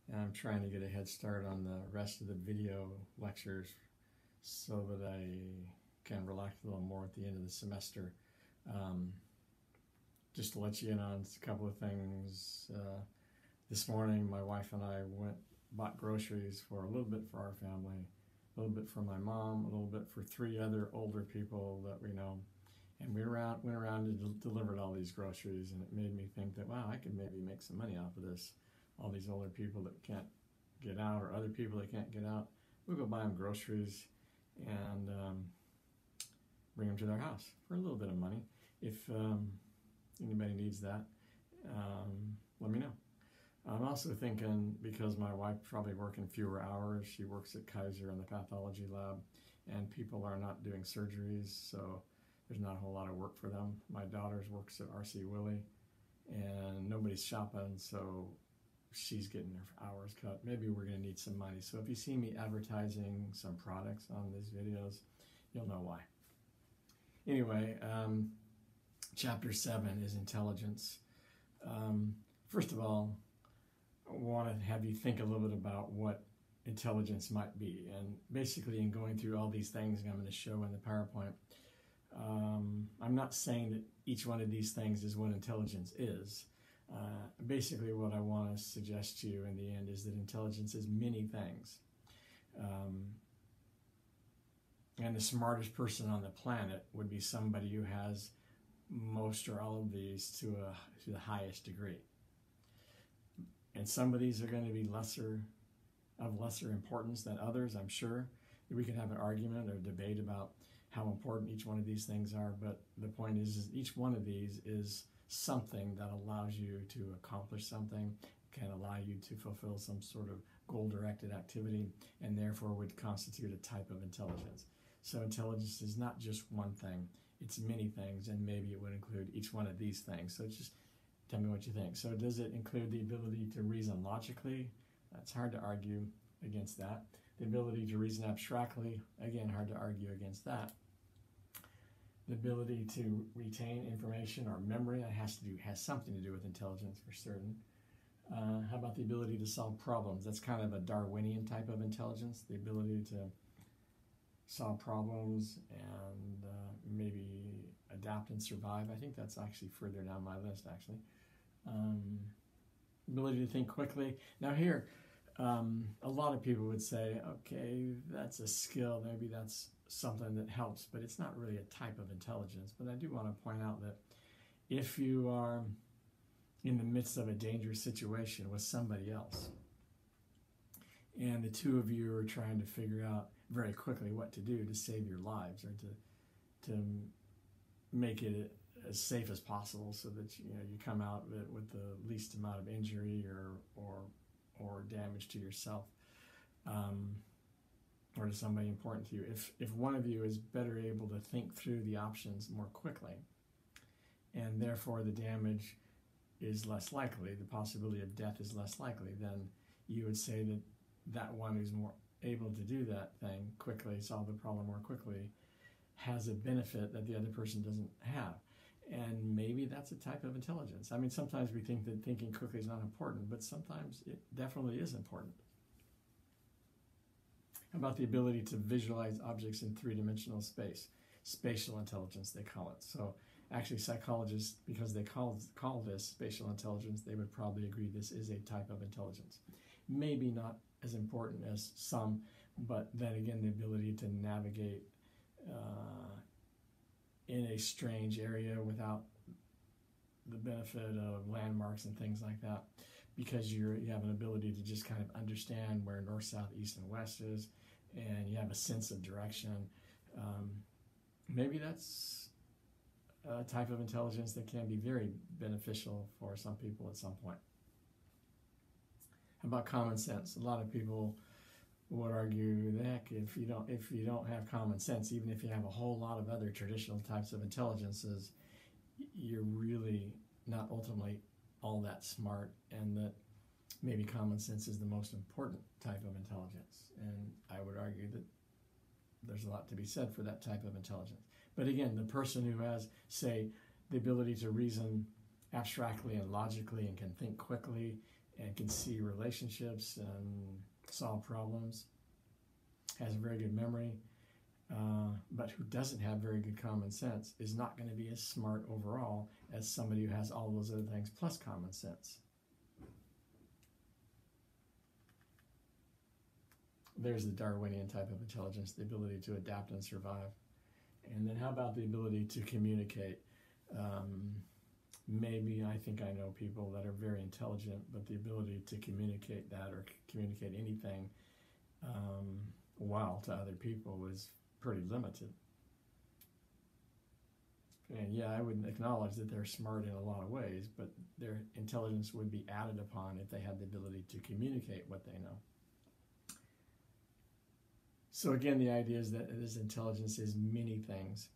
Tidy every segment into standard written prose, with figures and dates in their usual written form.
and I'm trying to get a head start on the rest of the video lectures so that I can relax a little more at the end of the semester. Just to let you in on a couple of things, this morning my wife and I bought groceries for a little bit for our family, a little bit for my mom, a little bit for 3 other older people that we know. And we went around and delivered all these groceries, and it made me think that, wow, I could maybe make some money off of this. All these older people that can't get out, or other people that can't get out, we'll go buy them groceries and bring them to their house for a little bit of money. If anybody needs that, let me know. I'm also thinking, because my wife's probably working fewer hours, she works at Kaiser in the pathology lab, and people are not doing surgeries, so there's not a whole lot of work for them. My daughter works at RC Willey, and nobody's shopping, so she's getting her hours cut. Maybe we're going to need some money. So if you see me advertising some products on these videos, you'll know why. Anyway, chapter 7 is intelligence. First of all, I want to have you think a little bit about what intelligence might be. And basically, in going through all these things I'm going to show in the PowerPoint, I'm not saying that each one of these things is what intelligence is. Basically, what I want to suggest to you in the end is that intelligence is many things. And the smartest person on the planet would be somebody who has most or all of these to the highest degree. And some of these are going to be of lesser importance than others, I'm sure. We can have an argument or debate about how important each one of these things are, but the point is each one of these is something that allows you to accomplish something, can allow you to fulfill some sort of goal-directed activity, and therefore would constitute a type of intelligence. So intelligence is not just one thing, it's many things, and maybe it would include each one of these things. So just tell me what you think. So does it include the ability to reason logically? That's hard to argue against that. The ability to reason abstractly, again, hard to argue against that. The ability to retain information or memory, that has something to do with intelligence for certain. How about the ability to solve problems? That's kind of a Darwinian type of intelligence, the ability to solve problems and maybe adapt and survive. I think that's actually further down my list, actually. Ability to think quickly. Now here, a lot of people would say, okay, that's a skill, maybe that's something that helps, but it's not really a type of intelligence. But I do want to point out that if you are in the midst of a dangerous situation with somebody else, and the two of you are trying to figure out very quickly what to do to save your lives, or to make it as safe as possible, so that you come out with the least amount of injury or damage to yourself, or to somebody important to you. If one of you is better able to think through the options more quickly, and therefore the damage is less likely, the possibility of death is less likely, then you would say that one who's more able to do that thing quickly, solve the problem more quickly, has a benefit that the other person doesn't have. And maybe that's a type of intelligence. I mean, sometimes we think that thinking quickly is not important, but sometimes it definitely is important. How about the ability to visualize objects in 3-dimensional space? Spatial intelligence, they call it. So actually psychologists, because they call this spatial intelligence, they would probably agree this is a type of intelligence. Maybe not as important as some, but then again, the ability to navigate in a strange area without the benefit of landmarks and things like that, because you have an ability to just kind of understand where north, south, east, and west is, and you have a sense of direction. Maybe that's a type of intelligence that can be very beneficial for some people at some point. How about common sense? A lot of people would argue that heck, if you don't have common sense, even if you have a whole lot of other traditional types of intelligences, you're really not ultimately all that smart, and that maybe common sense is the most important type of intelligence. And I would argue that there's a lot to be said for that type of intelligence. But again, the person who has, say, the ability to reason abstractly and logically and can think quickly and can see relationships and solve problems, has a very good memory, but who doesn't have very good common sense is not going to be as smart overall as somebody who has all those other things plus common sense. There's the Darwinian type of intelligence, the ability to adapt and survive. And then how about the ability to communicate? Maybe I think I know people that are very intelligent, but the ability to communicate that or communicate anything well to other people is pretty limited. And yeah, I would acknowledge that they're smart in a lot of ways, but their intelligence would be added upon if they had the ability to communicate what they know. So again, the idea is that this intelligence is many things.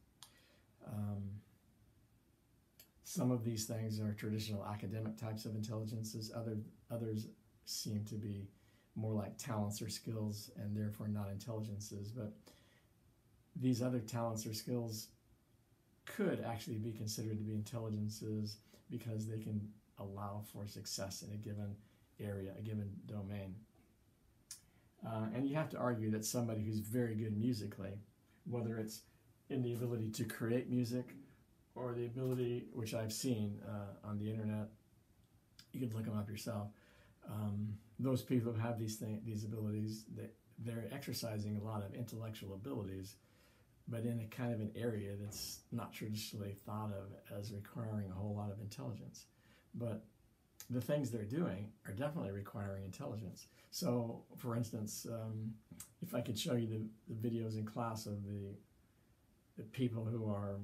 Some of these things are traditional academic types of intelligences. Others seem to be more like talents or skills and therefore not intelligences. But these other talents or skills could actually be considered to be intelligences because they can allow for success in a given area, a given domain. And you have to argue that somebody who's very good musically, whether it's in the ability to create music or the ability, which I've seen on the internet, you can look them up yourself, those people who have these abilities, they're exercising a lot of intellectual abilities, but in a kind of an area that's not traditionally thought of as requiring a whole lot of intelligence. But the things they're doing are definitely requiring intelligence. So, for instance, if I could show you the videos in class of the people who are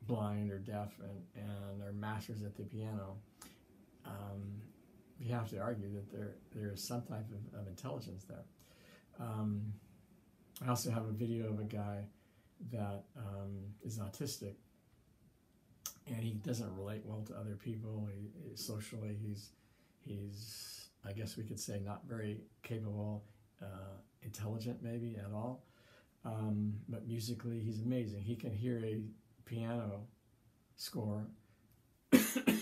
blind or deaf and are masters at the piano, you have to argue that there is some type of intelligence there. I also have a video of a guy that is autistic, and he doesn't relate well to other people. Socially, he's I guess we could say not very capable, intelligent maybe at all. But musically, he's amazing. He can hear a piano score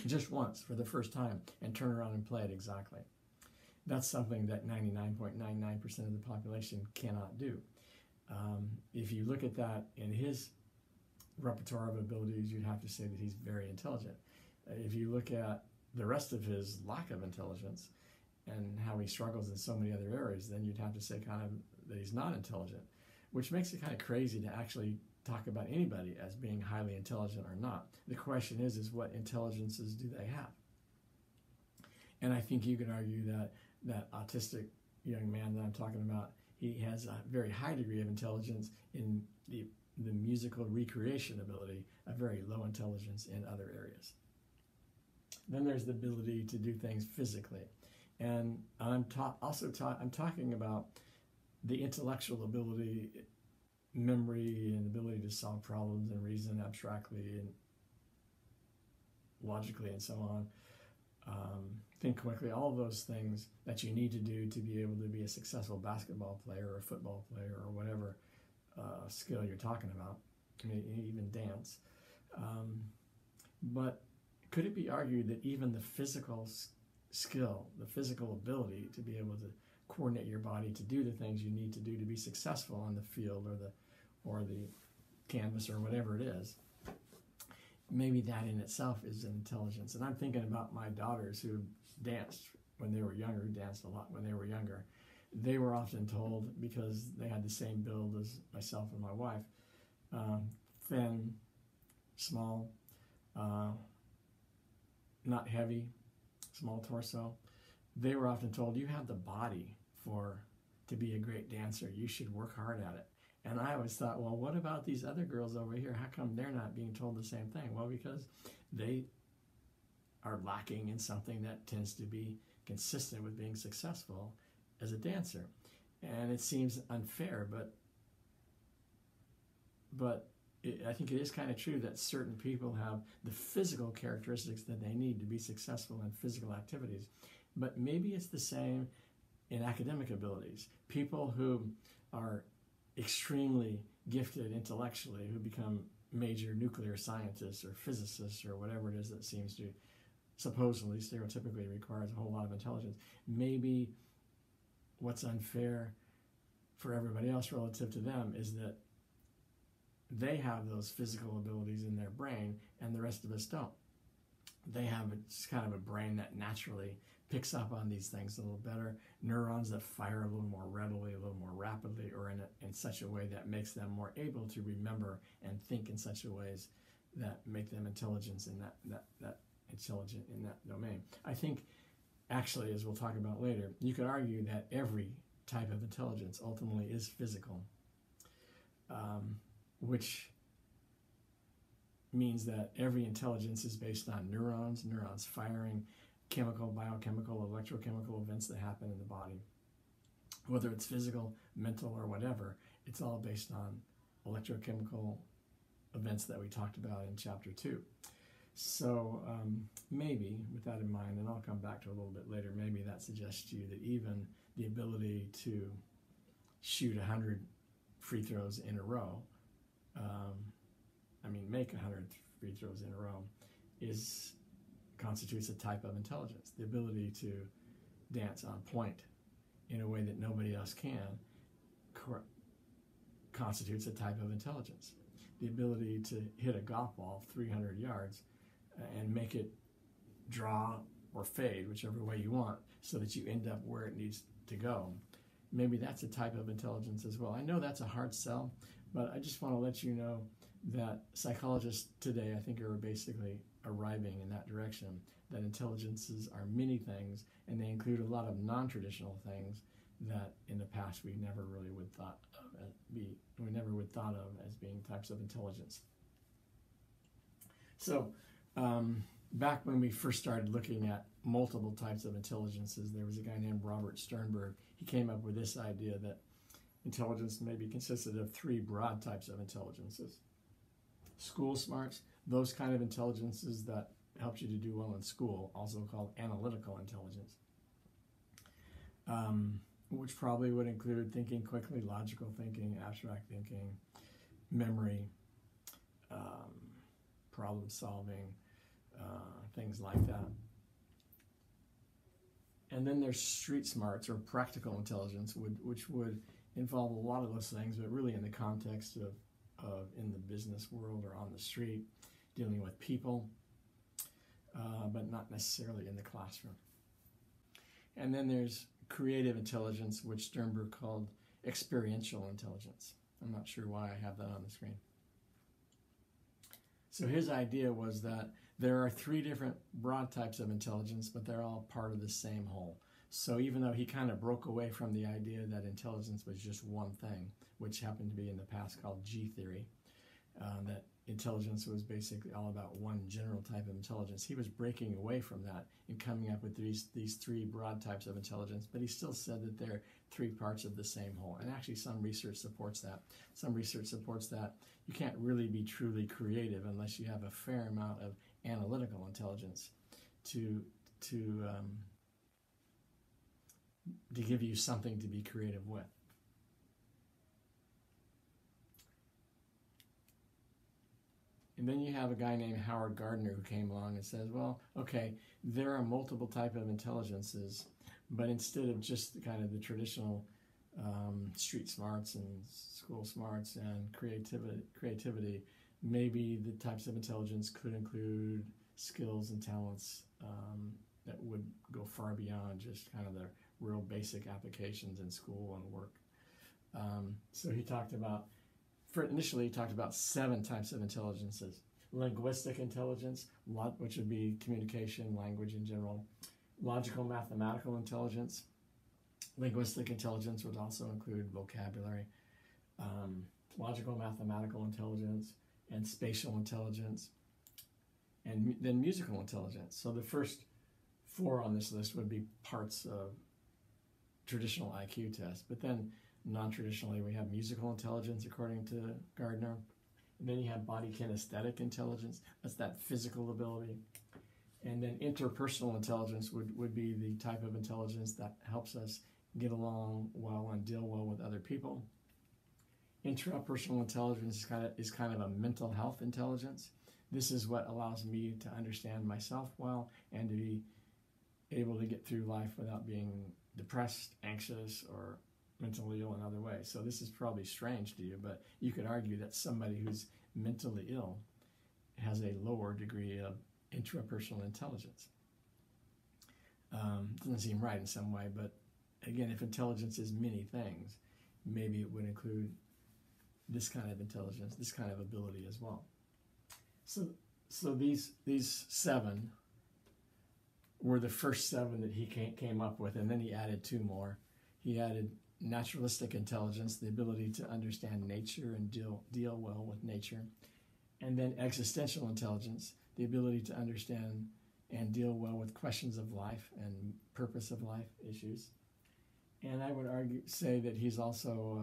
just once for the first time and turn around and play it exactly. That's something that 99.99% of the population cannot do. If you look at that in his repertoire of abilities, you'd have to say that he's very intelligent. If you look at the rest of his lack of intelligence and how he struggles in so many other areas, then you'd have to say kind of that he's not intelligent, which makes it kind of crazy to actually talk about anybody as being highly intelligent or not. The question is what intelligences do they have? And I think you can argue that autistic young man that I'm talking about, he has a very high degree of intelligence in the musical recreation ability, a very low intelligence in other areas. Then there's the ability to do things physically. And I'm talking about the intellectual ability, memory, and ability to solve problems and reason abstractly and logically and so on. Think quickly, all of those things that you need to do to be able to be a successful basketball player or a football player or whatever skill you're talking about, even dance. But could it be argued that even the physical skill, the physical ability to be able to coordinate your body to do the things you need to do to be successful on the field or the canvas or whatever it is, maybe that in itself is an intelligence? And I'm thinking about my daughters who danced when they were younger, danced a lot when they were younger. They were often told, because they had the same build as myself and my wife, thin, small, not heavy, small torso. They were often told, you have the body to be a great dancer. You should work hard at it. And I always thought, well, what about these other girls over here? How come they're not being told the same thing? Well, because they are lacking in something that tends to be consistent with being successful as a dancer. And it seems unfair, but I think it is kind of true that certain people have the physical characteristics that they need to be successful in physical activities. But maybe it's the same in academic abilities. People who are extremely gifted intellectually, who become major nuclear scientists or physicists or whatever it is that seems to supposedly, stereotypically requires a whole lot of intelligence. Maybe what's unfair for everybody else relative to them is that they have those physical abilities in their brain and the rest of us don't. They have just kind of a brain that naturally picks up on these things a little better, neurons that fire a little more readily, a little more rapidly, or in such a way that makes them more able to remember and think in such a ways that make them intelligent in that domain. I think, actually, as we'll talk about later, you could argue that every type of intelligence ultimately is physical, which means that every intelligence is based on neurons firing, chemical, biochemical, electrochemical events that happen in the body. Whether it's physical, mental, or whatever, it's all based on electrochemical events that we talked about in chapter 2. So maybe, with that in mind, and I'll come back to it a little bit later, maybe that suggests to you that even the ability to shoot 100 free throws in a row, make 100 free throws in a row, constitutes a type of intelligence. The ability to dance on point in a way that nobody else can constitutes a type of intelligence. The ability to hit a golf ball 300 yards and make it draw or fade, whichever way you want, so that you end up where it needs to go. Maybe that's a type of intelligence as well. I know that's a hard sell, but I just want to let you know that psychologists today, I think, are basically arriving in that direction, that intelligences are many things, and they include a lot of non-traditional things that in the past we never really would thought of as being types of intelligence. So back when we first started looking at multiple types of intelligences, there was a guy named Robert Sternberg. He came up with this idea that intelligence maybe consisted of 3 broad types of intelligences. School smarts, those kind of intelligences that helped you to do well in school, also called analytical intelligence, which probably would include thinking quickly, logical thinking, abstract thinking, memory, problem solving, things like that. And then there's street smarts, or practical intelligence, which would involve a lot of those things, but really in the context of in the business world or on the street, dealing with people, but not necessarily in the classroom. And then there's creative intelligence, which Sternberg called experiential intelligence. I'm not sure why I have that on the screen. So his idea was that there are 3 different broad types of intelligence, but they're all part of the same whole. So even though he kind of broke away from the idea that intelligence was just one thing, which happened to be in the past called G theory, that intelligence was basically all about one general type of intelligence, he was breaking away from that and coming up with these 3 broad types of intelligence, but he still said that they're 3 parts of the same whole. And actually some research supports that. Some research supports that you can't really be truly creative unless you have a fair amount of analytical intelligence to give you something to be creative with. And then you have a guy named Howard Gardner who came along and says, well, okay, there are multiple types of intelligences, but instead of just kind of the traditional street smarts and school smarts and creativity, maybe the types of intelligence could include skills and talents that would go far beyond just kind of the real basic applications in school and work. So he talked about, initially he talked about 7 types of intelligences. Linguistic intelligence, which would be communication, language in general. Logical mathematical intelligence. Linguistic intelligence would also include vocabulary. Logical mathematical intelligence and spatial intelligence. And then musical intelligence. So the first 4 on this list would be parts of traditional IQ tests. But then non-traditionally, we have musical intelligence, according to Gardner. And then you have body kinesthetic intelligence. That's that physical ability. And then interpersonal intelligence would be the type of intelligence that helps us get along well and deal well with other people. Intrapersonal intelligence is kind of a mental health intelligence. This is what allows me to understand myself well and to be able to get through life without being depressed, anxious, or mentally ill in other ways. So this is probably strange to you, but you could argue that somebody who's mentally ill has a lower degree of intrapersonal intelligence. Doesn't seem right in some way, but again, if intelligence is many things, maybe it would include this kind of intelligence, this kind of ability as well. So these 7 were the first 7 that he came up with, and then he added 2 more. He added naturalistic intelligence, the ability to understand nature and deal well with nature, and then existential intelligence, the ability to understand and deal well with questions of life and purpose of life issues. And I would say that he's also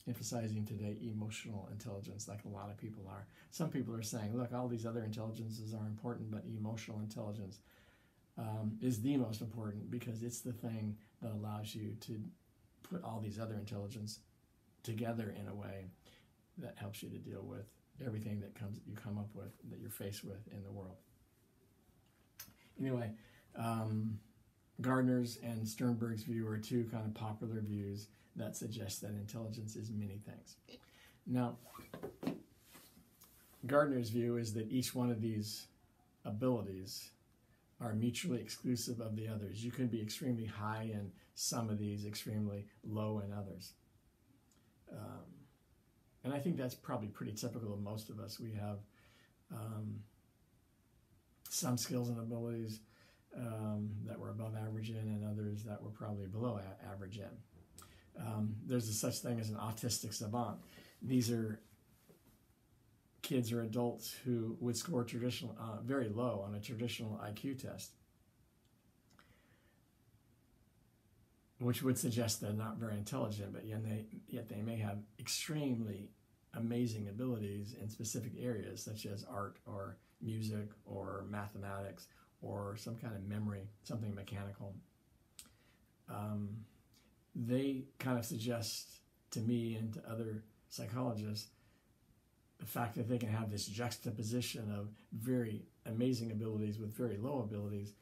emphasizing today emotional intelligence, like a lot of people are. Some people are saying, look, all these other intelligences are important, but emotional intelligence is the most important because it's the thing that allows you to put all these other intelligence together in a way that helps you to deal with everything that you come up with, that you're faced with in the world. Anyway, Gardner's and Sternberg's view are 2 kind of popular views that suggest that intelligence is many things. Now, Gardner's view is that each one of these abilities are mutually exclusive of the others. You can be extremely high in some of these, extremely low in others. And I think that's probably pretty typical of most of us. We have some skills and abilities that we're above average in, and others that we're probably below average in. There's a such thing as an autistic savant. These are kids or adults who would score very low on a traditional IQ test, which would suggest they're not very intelligent, but yet they may have extremely amazing abilities in specific areas, such as art or music or mathematics or some kind of memory, something mechanical. They kind of suggest to me and to other psychologists the fact that they can have this juxtaposition of very amazing abilities with very low abilities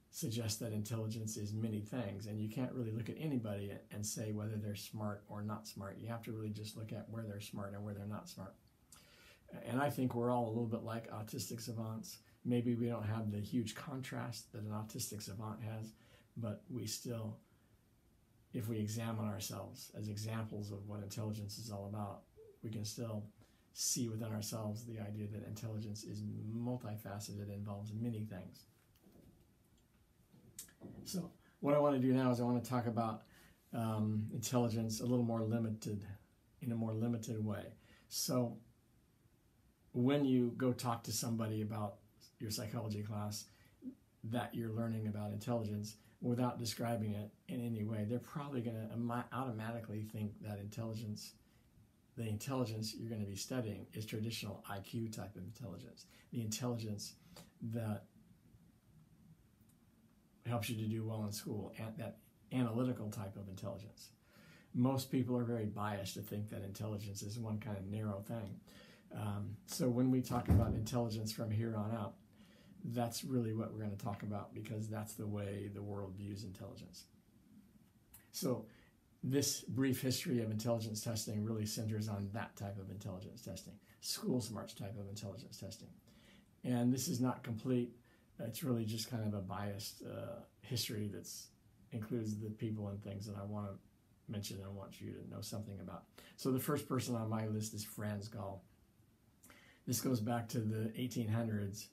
suggests that intelligence is many things, and you can't really look at anybody and say whether they're smart or not smart. You have to really just look at where they're smart and where they're not smart. And I think we're all a little bit like autistic savants. Maybe we don't have the huge contrast that an autistic savant has, but we still, if we examine ourselves as examples of what intelligence is all about, we can still see within ourselves the idea that intelligence is multifaceted, involves many things. So what I want to do now is I want to talk about intelligence a little more limited, in a more limited way. So when you go talk to somebody about your psychology class that you're learning about intelligence, without describing it in any way, they're probably going to automatically think that the intelligence you're going to be studying is traditional IQ type of intelligence, the intelligence that helps you to do well in school, and that analytical type of intelligence. Most people are very biased to think that intelligence is one kind of narrow thing. So when we talk about intelligence from here on out, that's really what we're going to talk about, because that's the way the world views intelligence. So this brief history of intelligence testing really centers on that type of intelligence testing, school smarts type of intelligence testing. And this is not complete. It's really just kind of a biased history that includes the people and things that I want to mention and I want you to know something about. So the first person on my list is Franz Gall. This goes back to the 1800s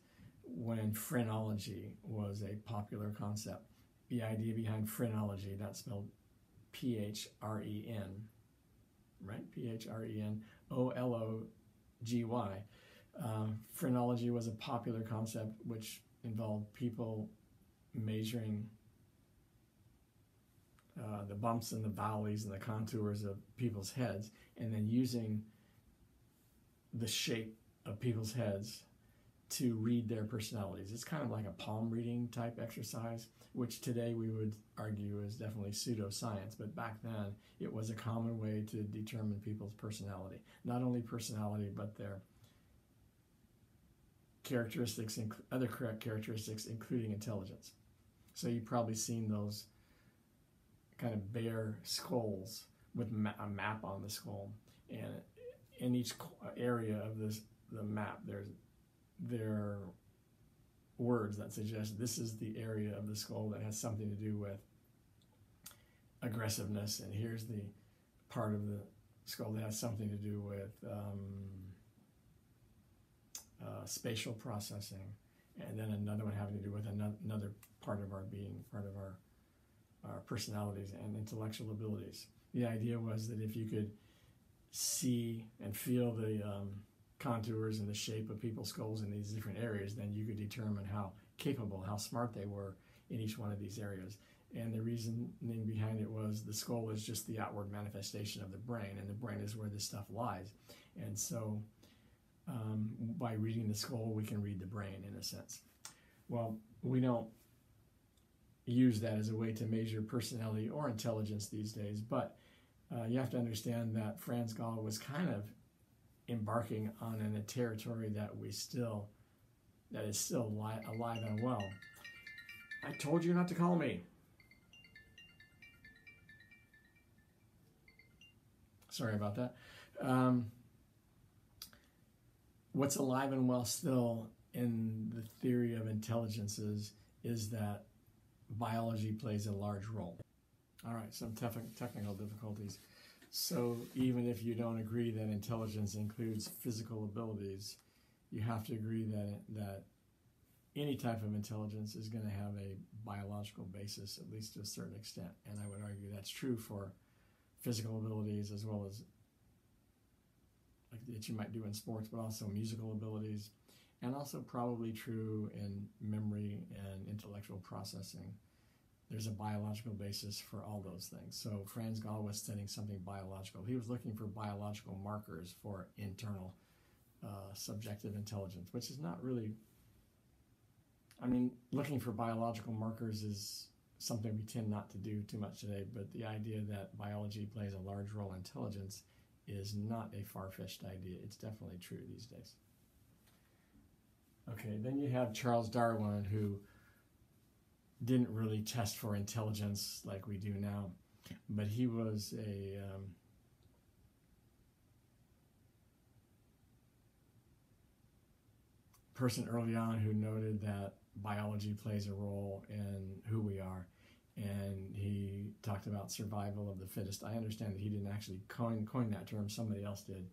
when phrenology was a popular concept. The idea behind phrenology, that's spelled P-H-R-E-N, right? P-H-R-E-N-O-L-O-G-Y. Phrenology was a popular concept which involved people measuring the bumps and the valleys and the contours of people's heads, and then using the shape of people's heads to read their personalities. It's kind of like a palm reading type exercise, which today we would argue is definitely pseudoscience, but back then it was a common way to determine people's personality. Not only personality, but their characteristics, other characteristics, including intelligence. So you've probably seen those kind of bare skulls with a map on the skull, and in each area of the map, there are words that suggest this is the area of the skull that has something to do with aggressiveness, and here's the part of the skull that has something to do with spatial processing, and then another one having to do with another part of our being, part of our personalities and intellectual abilities. The idea was that if you could see and feel the contours and the shape of people's skulls in these different areas, then you could determine how capable, how smart they were in each one of these areas. And the reasoning behind it was the skull is just the outward manifestation of the brain, and the brain is where this stuff lies. And so by reading the skull, we can read the brain in a sense. Well, we don't use that as a way to measure personality or intelligence these days, but you have to understand that Franz Gall was kind of embarking on a territory that is still alive and well. I told you not to call me. Sorry about that. What's alive and well still in the theory of intelligences is that biology plays a large role. All right, some technical difficulties. So even if you don't agree that intelligence includes physical abilities, you have to agree that any type of intelligence is going to have a biological basis, at least to a certain extent. And I would argue that's true for physical abilities as well as like that you might do in sports, but also musical abilities, and also probably true in memory and intellectual processing. There's a biological basis for all those things. So Franz Gall was studying something biological. He was looking for biological markers for internal subjective intelligence, which is not really, I mean, looking for biological markers is something we tend not to do too much today, but the idea that biology plays a large role in intelligence is not a far-fetched idea. It's definitely true these days. Okay, then you have Charles Darwin, who didn't really test for intelligence like we do now, but he was a person early on who noted that biology plays a role in who we are, and he talked about survival of the fittest. I understand that he didn't actually coin that term, somebody else did,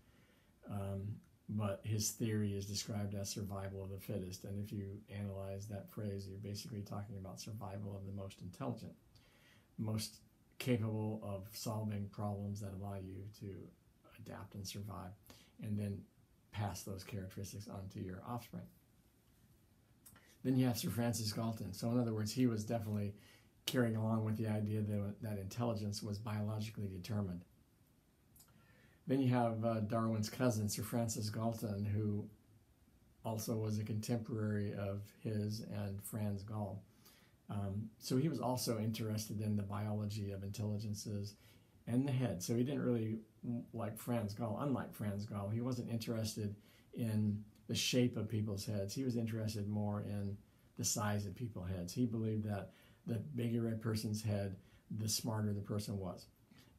but his theory is described as survival of the fittest, and if you analyze that phrase, you're basically talking about survival of the most intelligent, most capable of solving problems that allow you to adapt and survive, and then pass those characteristics on to your offspring. Then you have Sir Francis Galton. So in other words, he was definitely carrying along with the idea that intelligence was biologically determined. Then you have Darwin's cousin, Sir Francis Galton, who also was a contemporary of his and Franz Gall. So he was also interested in the biology of intelligences and the head. So he didn't really, like Franz Gall, unlike Franz Gall, he wasn't interested in the shape of people's heads. He was interested more in the size of people's heads. He believed that the bigger a person's head, the smarter the person was.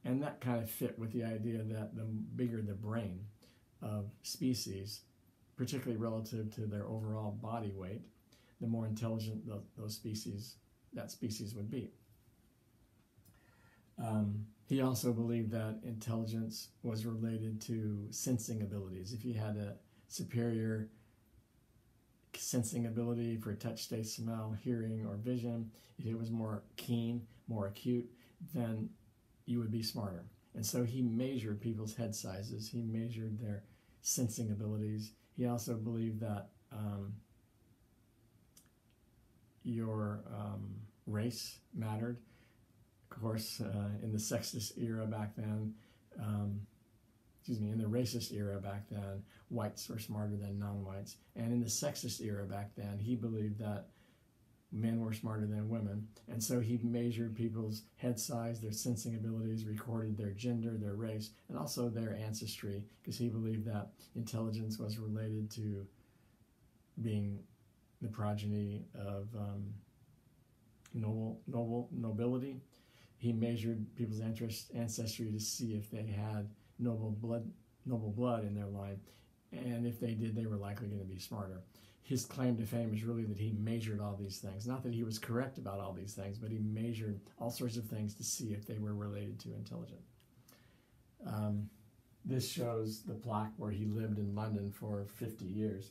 And that kind of fit with the idea that the bigger the brain of species, particularly relative to their overall body weight, the more intelligent that species would be. He also believed that intelligence was related to sensing abilities. If you had a superior sensing ability for touch, taste, smell, hearing, or vision, if it was more keen, more acute, then you would be smarter. And so he measured people's head sizes. He measured their sensing abilities. He also believed that your race mattered. Of course, in the sexist era back then, in the racist era back then, whites were smarter than non-whites. And in the sexist era back then, he believed that men were smarter than women. And so he measured people's head size, their sensing abilities, recorded their gender, their race, and also their ancestry, because he believed that intelligence was related to being the progeny of nobility. He measured people's ancestry to see if they had noble blood in their line, and if they did, they were likely going to be smarter. His claim to fame is really that he measured all these things. Not that he was correct about all these things, but he measured all sorts of things to see if they were related to intelligence. This shows the plaque where he lived in London for 50 years.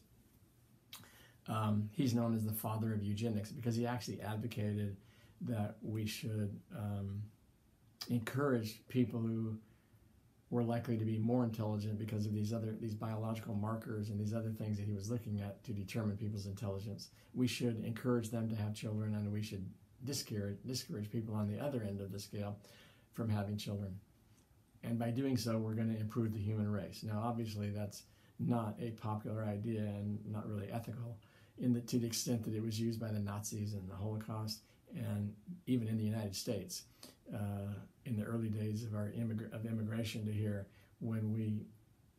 He's known as the father of eugenics because he actually advocated that we should encourage people who were likely to be more intelligent because of these biological markers and these other things that he was looking at to determine people's intelligence. We should encourage them to have children, and we should discourage people on the other end of the scale from having children. And by doing so, we're going to improve the human race. Now, obviously, that's not a popular idea and not really ethical to the extent that it was used by the Nazis and the Holocaust, and even in the United States. In the early days of our immigration to here, when we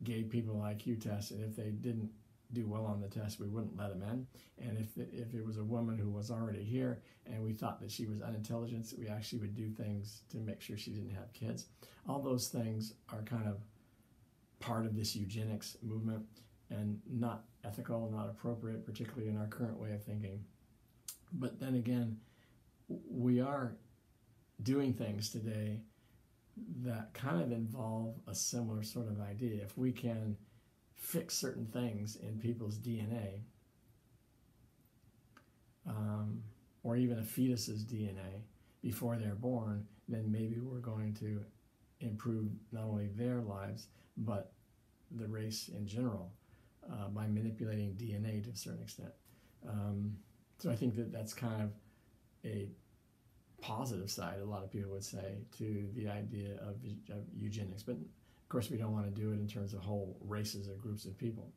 gave people IQ tests, and if they didn't do well on the test, we wouldn't let them in. And if it was a woman who was already here and we thought that she was unintelligent, we actually would do things to make sure she didn't have kids. All those things are kind of part of this eugenics movement and not ethical, not appropriate, particularly in our current way of thinking. But then again, we are doing things today that kind of involve a similar sort of idea. If we can fix certain things in people's DNA, or even a fetus's DNA before they're born, then maybe we're going to improve not only their lives, but the race in general by manipulating DNA to a certain extent. So I think that that's kind of a positive side, a lot of people would say, to the idea of eugenics. But of course, we don't want to do it in terms of whole races or groups of people,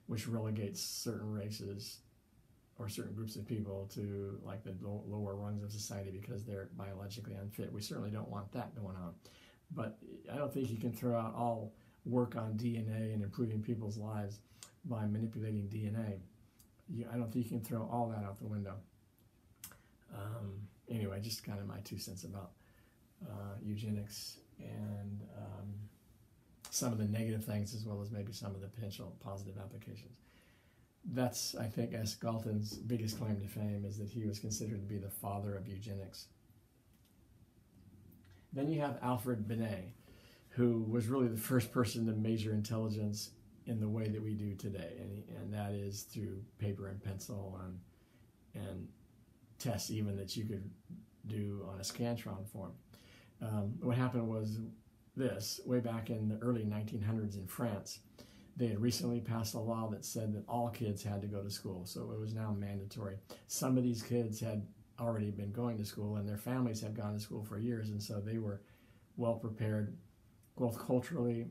which relegates certain races or certain groups of people to like the lower rungs of society because they're biologically unfit. We certainly don't want that going on. But I don't think you can throw out all work on DNA and improving people's lives by manipulating DNA. I don't think you can throw all that out the window. Anyway, just kind of my 2 cents about eugenics and some of the negative things as well as maybe some of the potential positive applications. That's, I think, S. Galton's biggest claim to fame, is that he was considered to be the father of eugenics. Then you have Alfred Binet, who was really the first person to measure intelligence in the way that we do today, and that is through paper and pencil and tests even that you could do on a Scantron form. What happened was this: way back in the early 1900s in France, they had recently passed a law that said that all kids had to go to school, so it was now mandatory. Some of these kids had already been going to school, and their families had gone to school for years, and so they were well prepared, both culturally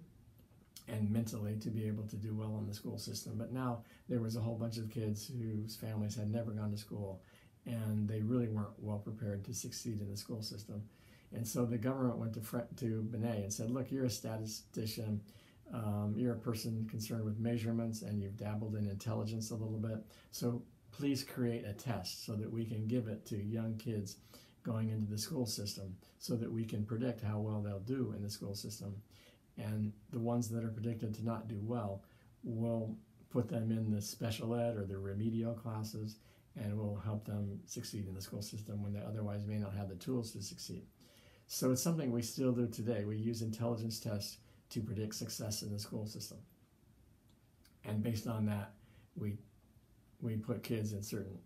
and mentally, to be able to do well in the school system. But now there was a whole bunch of kids whose families had never gone to school, and they really weren't well prepared to succeed in the school system. And so the government went to Binet and said, look, you're a statistician, you're a person concerned with measurements, and you've dabbled in intelligence a little bit, so please create a test so that we can give it to young kids going into the school system so that we can predict how well they'll do in the school system. And the ones that are predicted to not do well, we'll put them in the special ed or the remedial classes, and will help them succeed in the school system when they otherwise may not have the tools to succeed. So it's something we still do today. We use intelligence tests to predict success in the school system. And based on that, we put kids in certain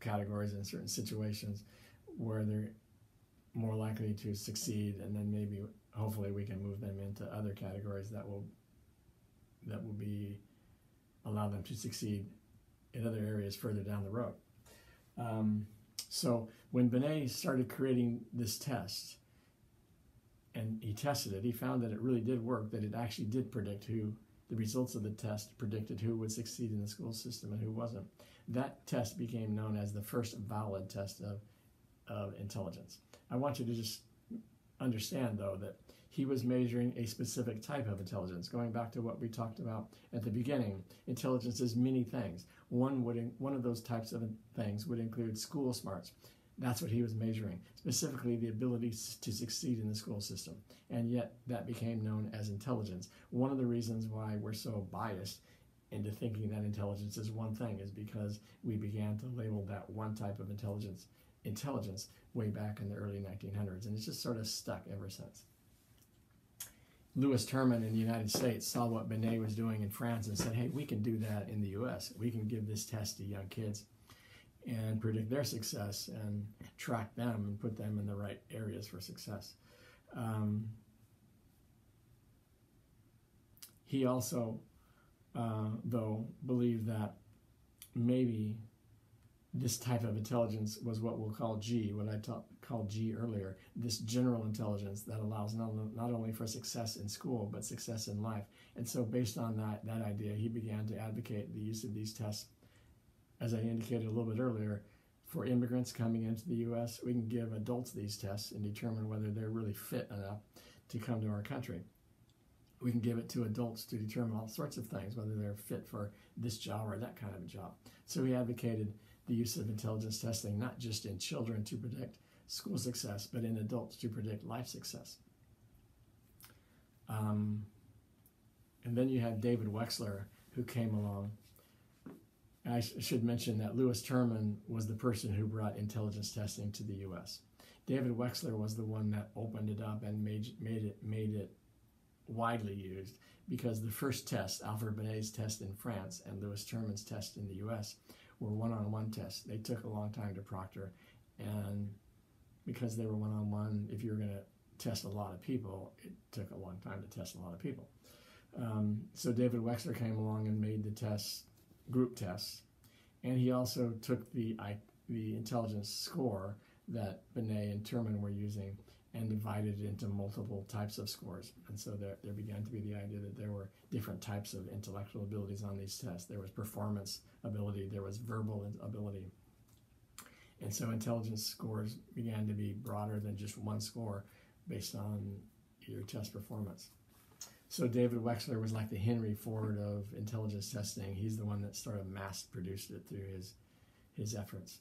categories, in certain situations where they're more likely to succeed, and then maybe, hopefully, we can move them into other categories that will allow them to succeed in other areas further down the road. So when Binet started creating this test, and he tested it, he found that it really did work, that it actually did predict the results of the test predicted who would succeed in the school system and who wasn't. That test became known as the first valid test of intelligence. I want you to just understand, though, that he was measuring a specific type of intelligence. Going back to what we talked about at the beginning, intelligence is many things. One of those types of things would include school smarts. That's what he was measuring, specifically the ability to succeed in the school system. And yet that became known as intelligence. One of the reasons why we're so biased into thinking that intelligence is one thing is because we began to label that one type of intelligence way back in the early 1900s, and it's just sort of stuck ever since. Louis Terman in the United States saw what Binet was doing in France and said, hey, we can do that in the US. We can give this test to young kids and predict their success and track them and put them in the right areas for success. He also, though, believed that maybe this type of intelligence was what we'll call G, what I called G earlier, this general intelligence that allows not only for success in school, but success in life. And so based on that idea, he began to advocate the use of these tests. As I indicated a little bit earlier, for immigrants coming into the U.S., we can give adults these tests and determine whether they're really fit enough to come to our country. We can give it to adults to determine all sorts of things, whether they're fit for this job or that kind of a job. So he advocated the use of intelligence testing, not just in children to predict school success, but in adults to predict life success. And then you have David Wexler, who came along. I should mention that Louis Terman was the person who brought intelligence testing to the U.S. David Wexler was the one that opened it up and made it widely used, because the first test, Alfred Binet's test in France and Louis Terman's test in the U.S., were one-on-one tests. They took a long time to proctor, and because they were one-on-one, if you were going to test a lot of people, it took a long time to test a lot of people. So David Wexler came along and made the tests group tests, and he also took the intelligence score that Binet and Terman were using and divided it into multiple types of scores. And so there began to be the idea that there were different types of intellectual abilities on these tests. There was performance ability, there was verbal ability. And so intelligence scores began to be broader than just one score based on your test performance. So David Wexler was like the Henry Ford of intelligence testing. He's the one that sort of mass-produced it through his efforts.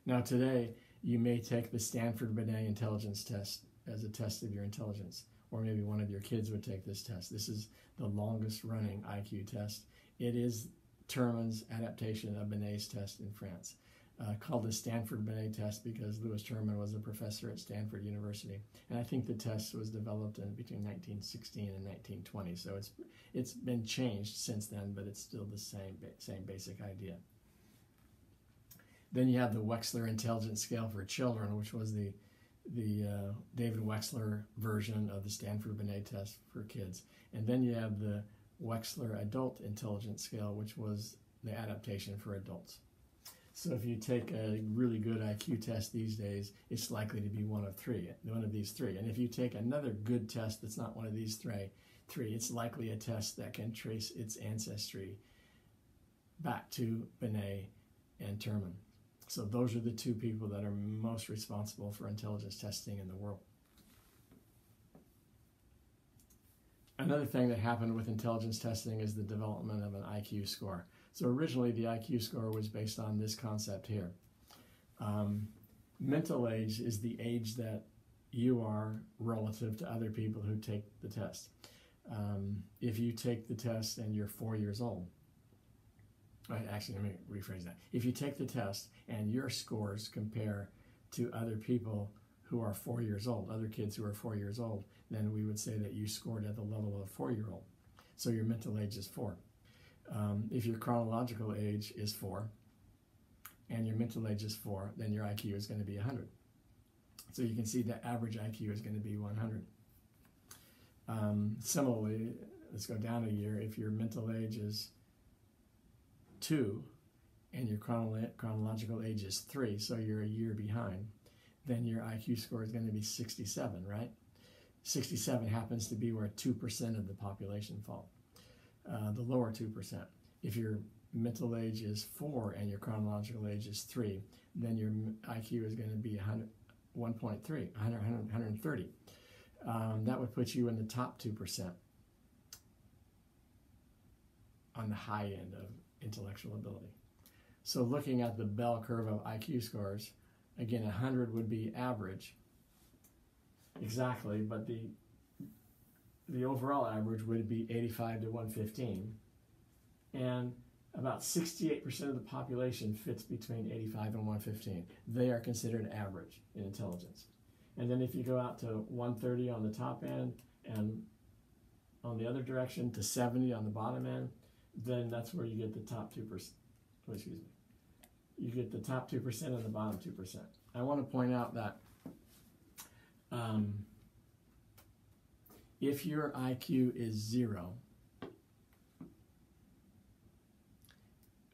Now today, you may take the Stanford Binet intelligence test as a test of your intelligence, or maybe one of your kids would take this test. This is the longest running IQ test. It is Terman's adaptation of Binet's test in France, called the Stanford Binet test because Louis Terman was a professor at Stanford University. And I think the test was developed in between 1916 and 1920. So it's been changed since then, but it's still the same basic idea. Then you have the Wexler Intelligence Scale for Children, which was the David Wexler version of the Stanford Binet test for kids. And then you have the Wexler Adult Intelligence Scale, which was the adaptation for adults. So if you take a really good IQ test these days, it's likely to be one of these three. And if you take another good test that's not one of these three, it's likely a test that can trace its ancestry back to Binet and Terman. So those are the two people that are most responsible for intelligence testing in the world. Another thing that happened with intelligence testing is the development of an IQ score. So originally the IQ score was based on this concept here. Mental age is the age that you are relative to other people who take the test. If you take the test and you're 4 years old, actually, let me rephrase that. If you take the test and your scores compare to other people who are 4 years old, other kids who are 4 years old, then we would say that you scored at the level of a 4-year-old. So your mental age is 4. If your chronological age is 4 and your mental age is 4, then your IQ is going to be 100. So you can see the average IQ is going to be 100. Similarly, let's go down a year. If your mental age is 2 and your chronological age is 3, so you're a year behind, then your IQ score is going to be 67, right? 67 happens to be where 2% of the population fall, the lower 2%. If your mental age is 4 and your chronological age is 3, then your IQ is going to be 1.3, 130. That would put you in the top 2% on the high end of intellectual ability. So looking at the bell curve of IQ scores, again, 100 would be average, exactly, but the overall average would be 85 to 115, and about 68% of the population fits between 85 and 115. They are considered average in intelligence. And then if you go out to 130 on the top end and on the other direction to 70 on the bottom end, then that's where you get the top 2%. Oh, excuse me. You get the top 2% and the bottom 2%. I want to point out that if your IQ is 0,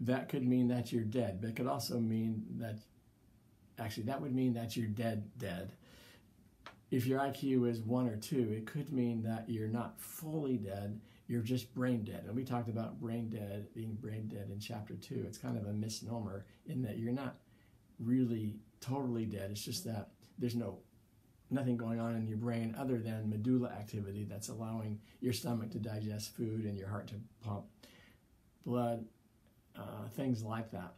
that could mean that you're dead, but it could also mean that, actually, that would mean that you're dead. If your IQ is 1 or 2, it could mean that you're not fully dead, you're just brain dead. And we talked about brain dead, being brain dead in chapter 2. It's kind of a misnomer in that you're not really totally dead. It's just that there's nothing going on in your brain other than medulla activity that's allowing your stomach to digest food and your heart to pump blood, things like that.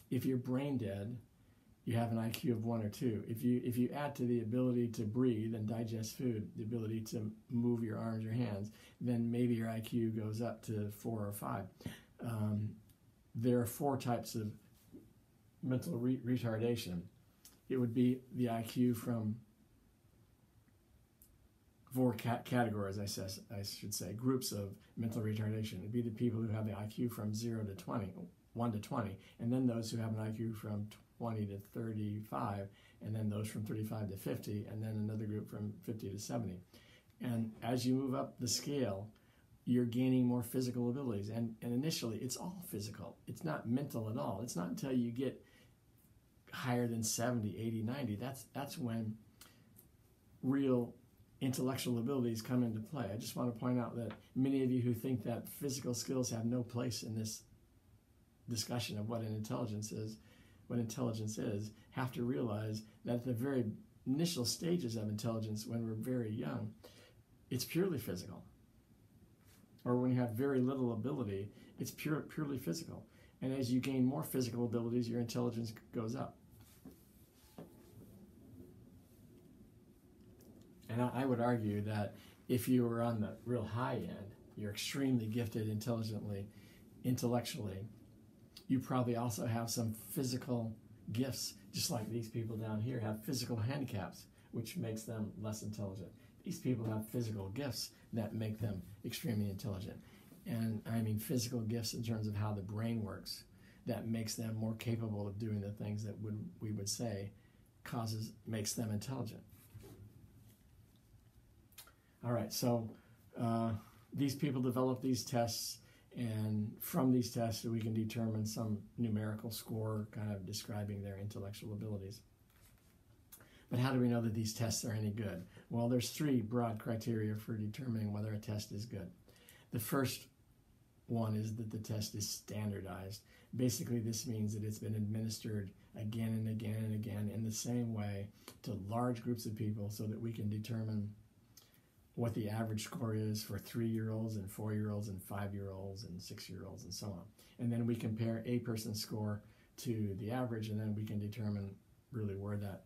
If you're brain dead, you have an IQ of 1 or 2. If you add to the ability to breathe and digest food, the ability to move your arms or hands, then maybe your IQ goes up to 4 or 5. There are 4 types of mental retardation. It would be the IQ from 4 categories, I should say, groups of mental retardation. It would be the people who have the IQ from 0 to 20, 1 to 20, and then those who have an IQ from 20 to 35, and then those from 35 to 50, and then another group from 50 to 70. And as you move up the scale, you're gaining more physical abilities. And initially, it's all physical. It's not mental at all. It's not until you get higher than 70, 80, 90. That's when real intellectual abilities come into play. I just want to point out that many of you who think that physical skills have no place in this discussion of what intelligence is, have to realize that at the very initial stages of intelligence, when we're very young, it's purely physical. Or when you have very little ability, it's purely physical. And as you gain more physical abilities, your intelligence goes up. And I would argue that if you were on the real high end, you're extremely gifted intellectually, you probably also have some physical gifts, just like these people down here have physical handicaps, which makes them less intelligent. These people have physical gifts that make them extremely intelligent. And I mean physical gifts in terms of how the brain works, that makes them more capable of doing the things that we would say makes them intelligent. All right, so these people develop these tests, and from these tests we can determine some numerical score kind of describing their intellectual abilities. But how do we know that these tests are any good? Well, there's 3 broad criteria for determining whether a test is good. The first one is that the test is standardized. Basically, this means that it's been administered again and again and again in the same way to large groups of people so that we can determine what the average score is for 3-year-olds and 4-year-olds and 5-year-olds and 6-year-olds and so on. And then we compare a person's score to the average, and then we can determine really where that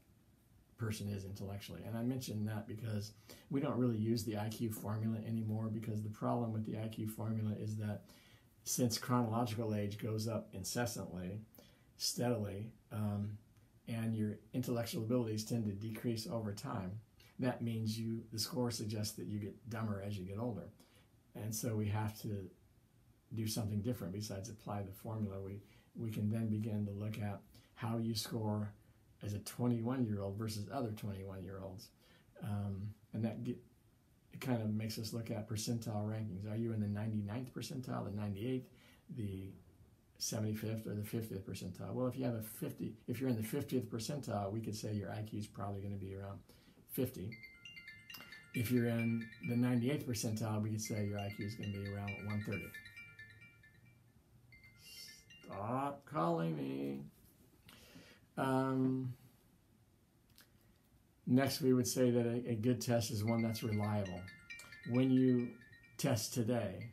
person is intellectually. And I mentioned that because we don't really use the IQ formula anymore, because the problem with the IQ formula is that since chronological age goes up incessantly, steadily, and your intellectual abilities tend to decrease over time, that means the score suggests that you get dumber as you get older. And so we have to do something different besides apply the formula. We can then begin to look at how you score as a 21-year-old versus other 21-year-olds. And it kind of makes us look at percentile rankings. Are you in the 99th percentile, the 98th, the 75th, or the 50th percentile? Well, if you're in the 50th percentile, we could say your IQ is probably going to be around 50. If you're in the 98th percentile, we could say your IQ is going to be around 130. Stop calling me. Next, we would say that a good test is one that's reliable. When you test today,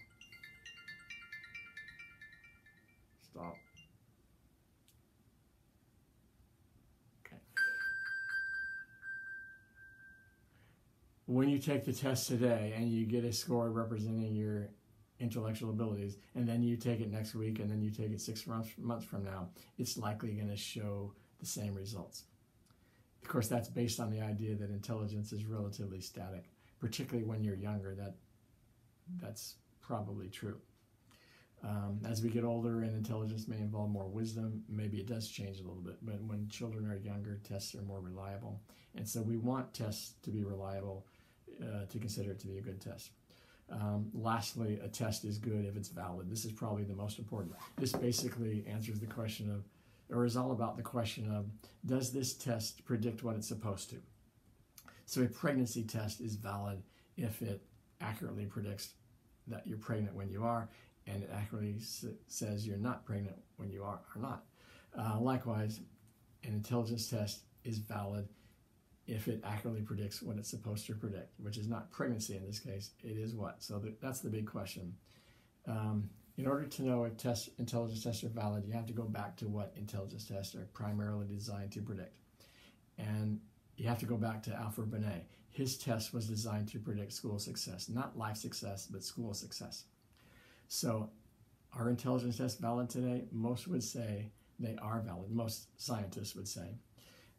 stop. Okay. When you take the test today and you get a score representing your intellectual abilities, and then you take it next week, and then you take it 6 months from now, it's likely going to show the same results. Of course, that's based on the idea that intelligence is relatively static, particularly when you're younger. That's probably true. As we get older and intelligence may involve more wisdom, maybe it does change a little bit. But when children are younger, tests are more reliable. And so we want tests to be reliable to consider it to be a good test. Lastly, a test is good if it's valid. This is probably the most important. This basically answers the question of, or is all about the question of, does this test predict what it's supposed to? So a pregnancy test is valid if it accurately predicts that you're pregnant when you are, and it accurately says you're not pregnant when you are or not. Likewise, an intelligence test is valid if it accurately predicts what it's supposed to predict, which is not pregnancy in this case. It is what? So that's the big question. In order to know if intelligence tests are valid, you have to go back to what intelligence tests are primarily designed to predict. And you have to go back to Alfred Binet. His test was designed to predict school success, not life success, but school success. So are intelligence tests valid today? Most would say they are valid. Most scientists would say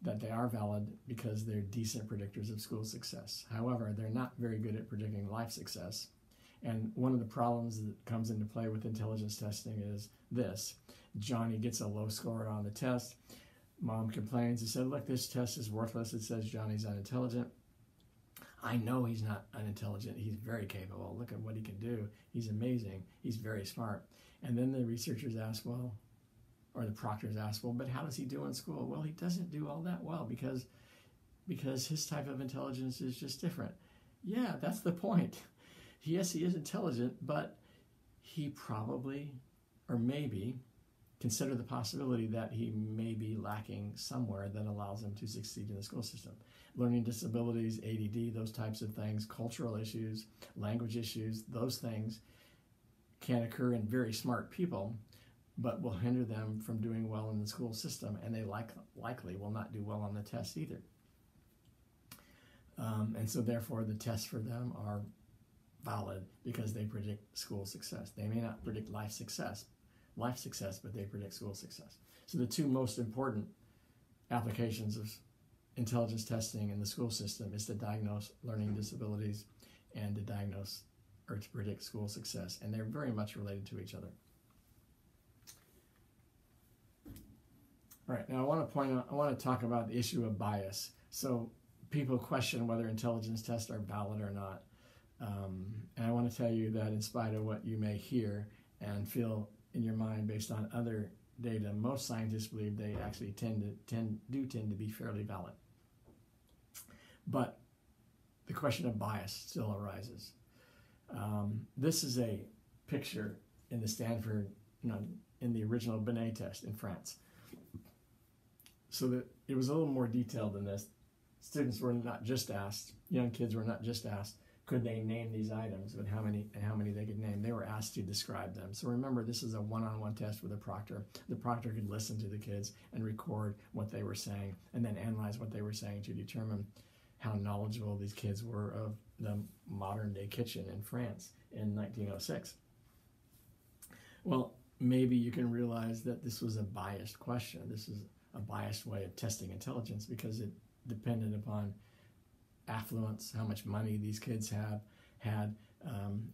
that they are valid because they're decent predictors of school success. However, they're not very good at predicting life success. And one of the problems that comes into play with intelligence testing is this. Johnny gets a low score on the test. Mom complains and said, look, this test is worthless. It says Johnny's unintelligent. I know he's not unintelligent. He's very capable. Look at what he can do. He's amazing. He's very smart. And then the researchers ask, well, or the proctors ask, well, but how does he do in school? Well, he doesn't do all that well because his type of intelligence is just different. Yeah, that's the point. Yes, he is intelligent, but he probably, or maybe, consider the possibility that he may be lacking somewhere that allows him to succeed in the school system. Learning disabilities, ADD, those types of things, cultural issues, language issues, those things can occur in very smart people, but will hinder them from doing well in the school system, and they likely will not do well on the test either. And so therefore the tests for them are valid because they predict school success. They may not predict life success, but they predict school success. So the two most important applications of intelligence testing in the school system is to diagnose learning disabilities and to diagnose or to predict school success, and they're very much related to each other. All right, now I want to talk about the issue of bias. So people question whether intelligence tests are valid or not. And I want to tell you that in spite of what you may hear and feel in your mind based on other data, most scientists believe they actually tend to be fairly valid. But the question of bias still arises. This is a picture in the Stanford, in the original Binet test in France. So that it was a little more detailed than this. Students were not just asked, young kids were not just asked, could they name these items, but how many they could name. They were asked to describe them. So remember, this is a one-on-one test with a proctor. The proctor could listen to the kids and record what they were saying and then analyze what they were saying to determine how knowledgeable these kids were of the modern-day kitchen in France in 1906. Well, maybe you can realize that this was a biased question. This is a biased way of testing intelligence because it depended upon affluence, how much money these kids had,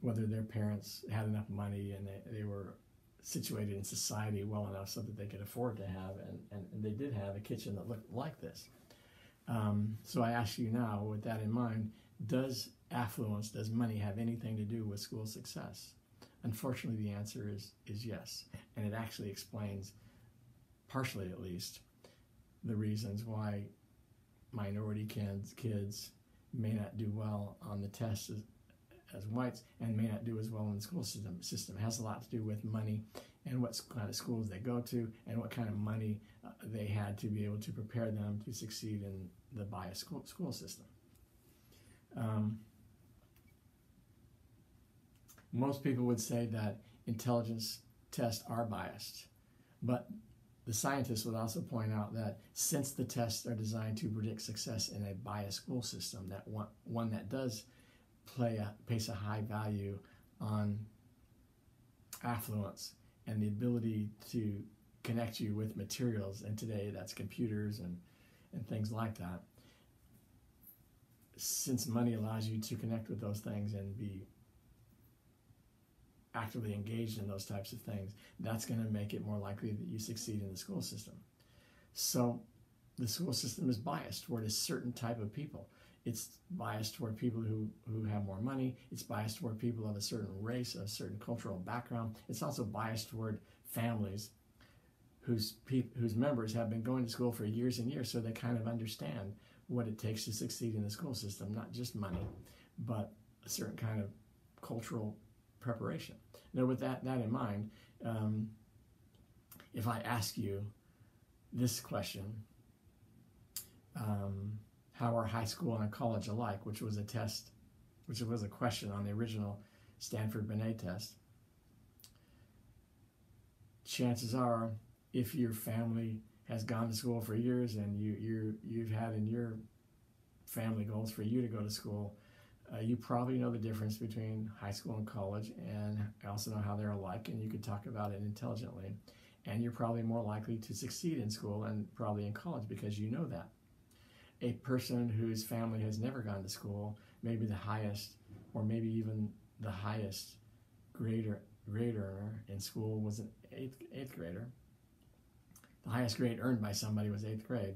whether their parents had enough money and they were situated in society well enough so that they could afford to have, and they did have a kitchen that looked like this. So I ask you now, with that in mind, does affluence, does money have anything to do with school success? Unfortunately, the answer is yes, and it actually explains, partially at least, the reasons why minority kids may not do well on the test as whites and may not do as well in the school system. It has a lot to do with money and what kind of schools they go to and what kind of money they had to be able to prepare them to succeed in the biased school system. Most people would say that intelligence tests are biased, but the scientists would also point out that since the tests are designed to predict success in a biased school system, that one that does place a high value on affluence and the ability to connect you with materials, and today that's computers and things like that. Since money allows you to connect with those things and be actively engaged in those types of things, that's going to make it more likely that you succeed in the school system. So the school system is biased toward a certain type of people. It's biased toward people who have more money. It's biased toward people of a certain race, a certain cultural background. It's also biased toward families whose members have been going to school for years and years, so they kind of understand what it takes to succeed in the school system, not just money, but a certain kind of cultural preparation. Now, with that in mind, if I ask you this question, how are high school and college alike, which was a question on the original Stanford Binet test, chances are, if your family has gone to school for years and you've had in your family goals for you to go to school, you probably know the difference between high school and college, and also know how they're alike, and you could talk about it intelligently. And you're probably more likely to succeed in school and probably in college because you know that. A person whose family has never gone to school, maybe the highest, or maybe even the highest grade earner in school was an eighth grader. The highest grade earned by somebody was 8th grade.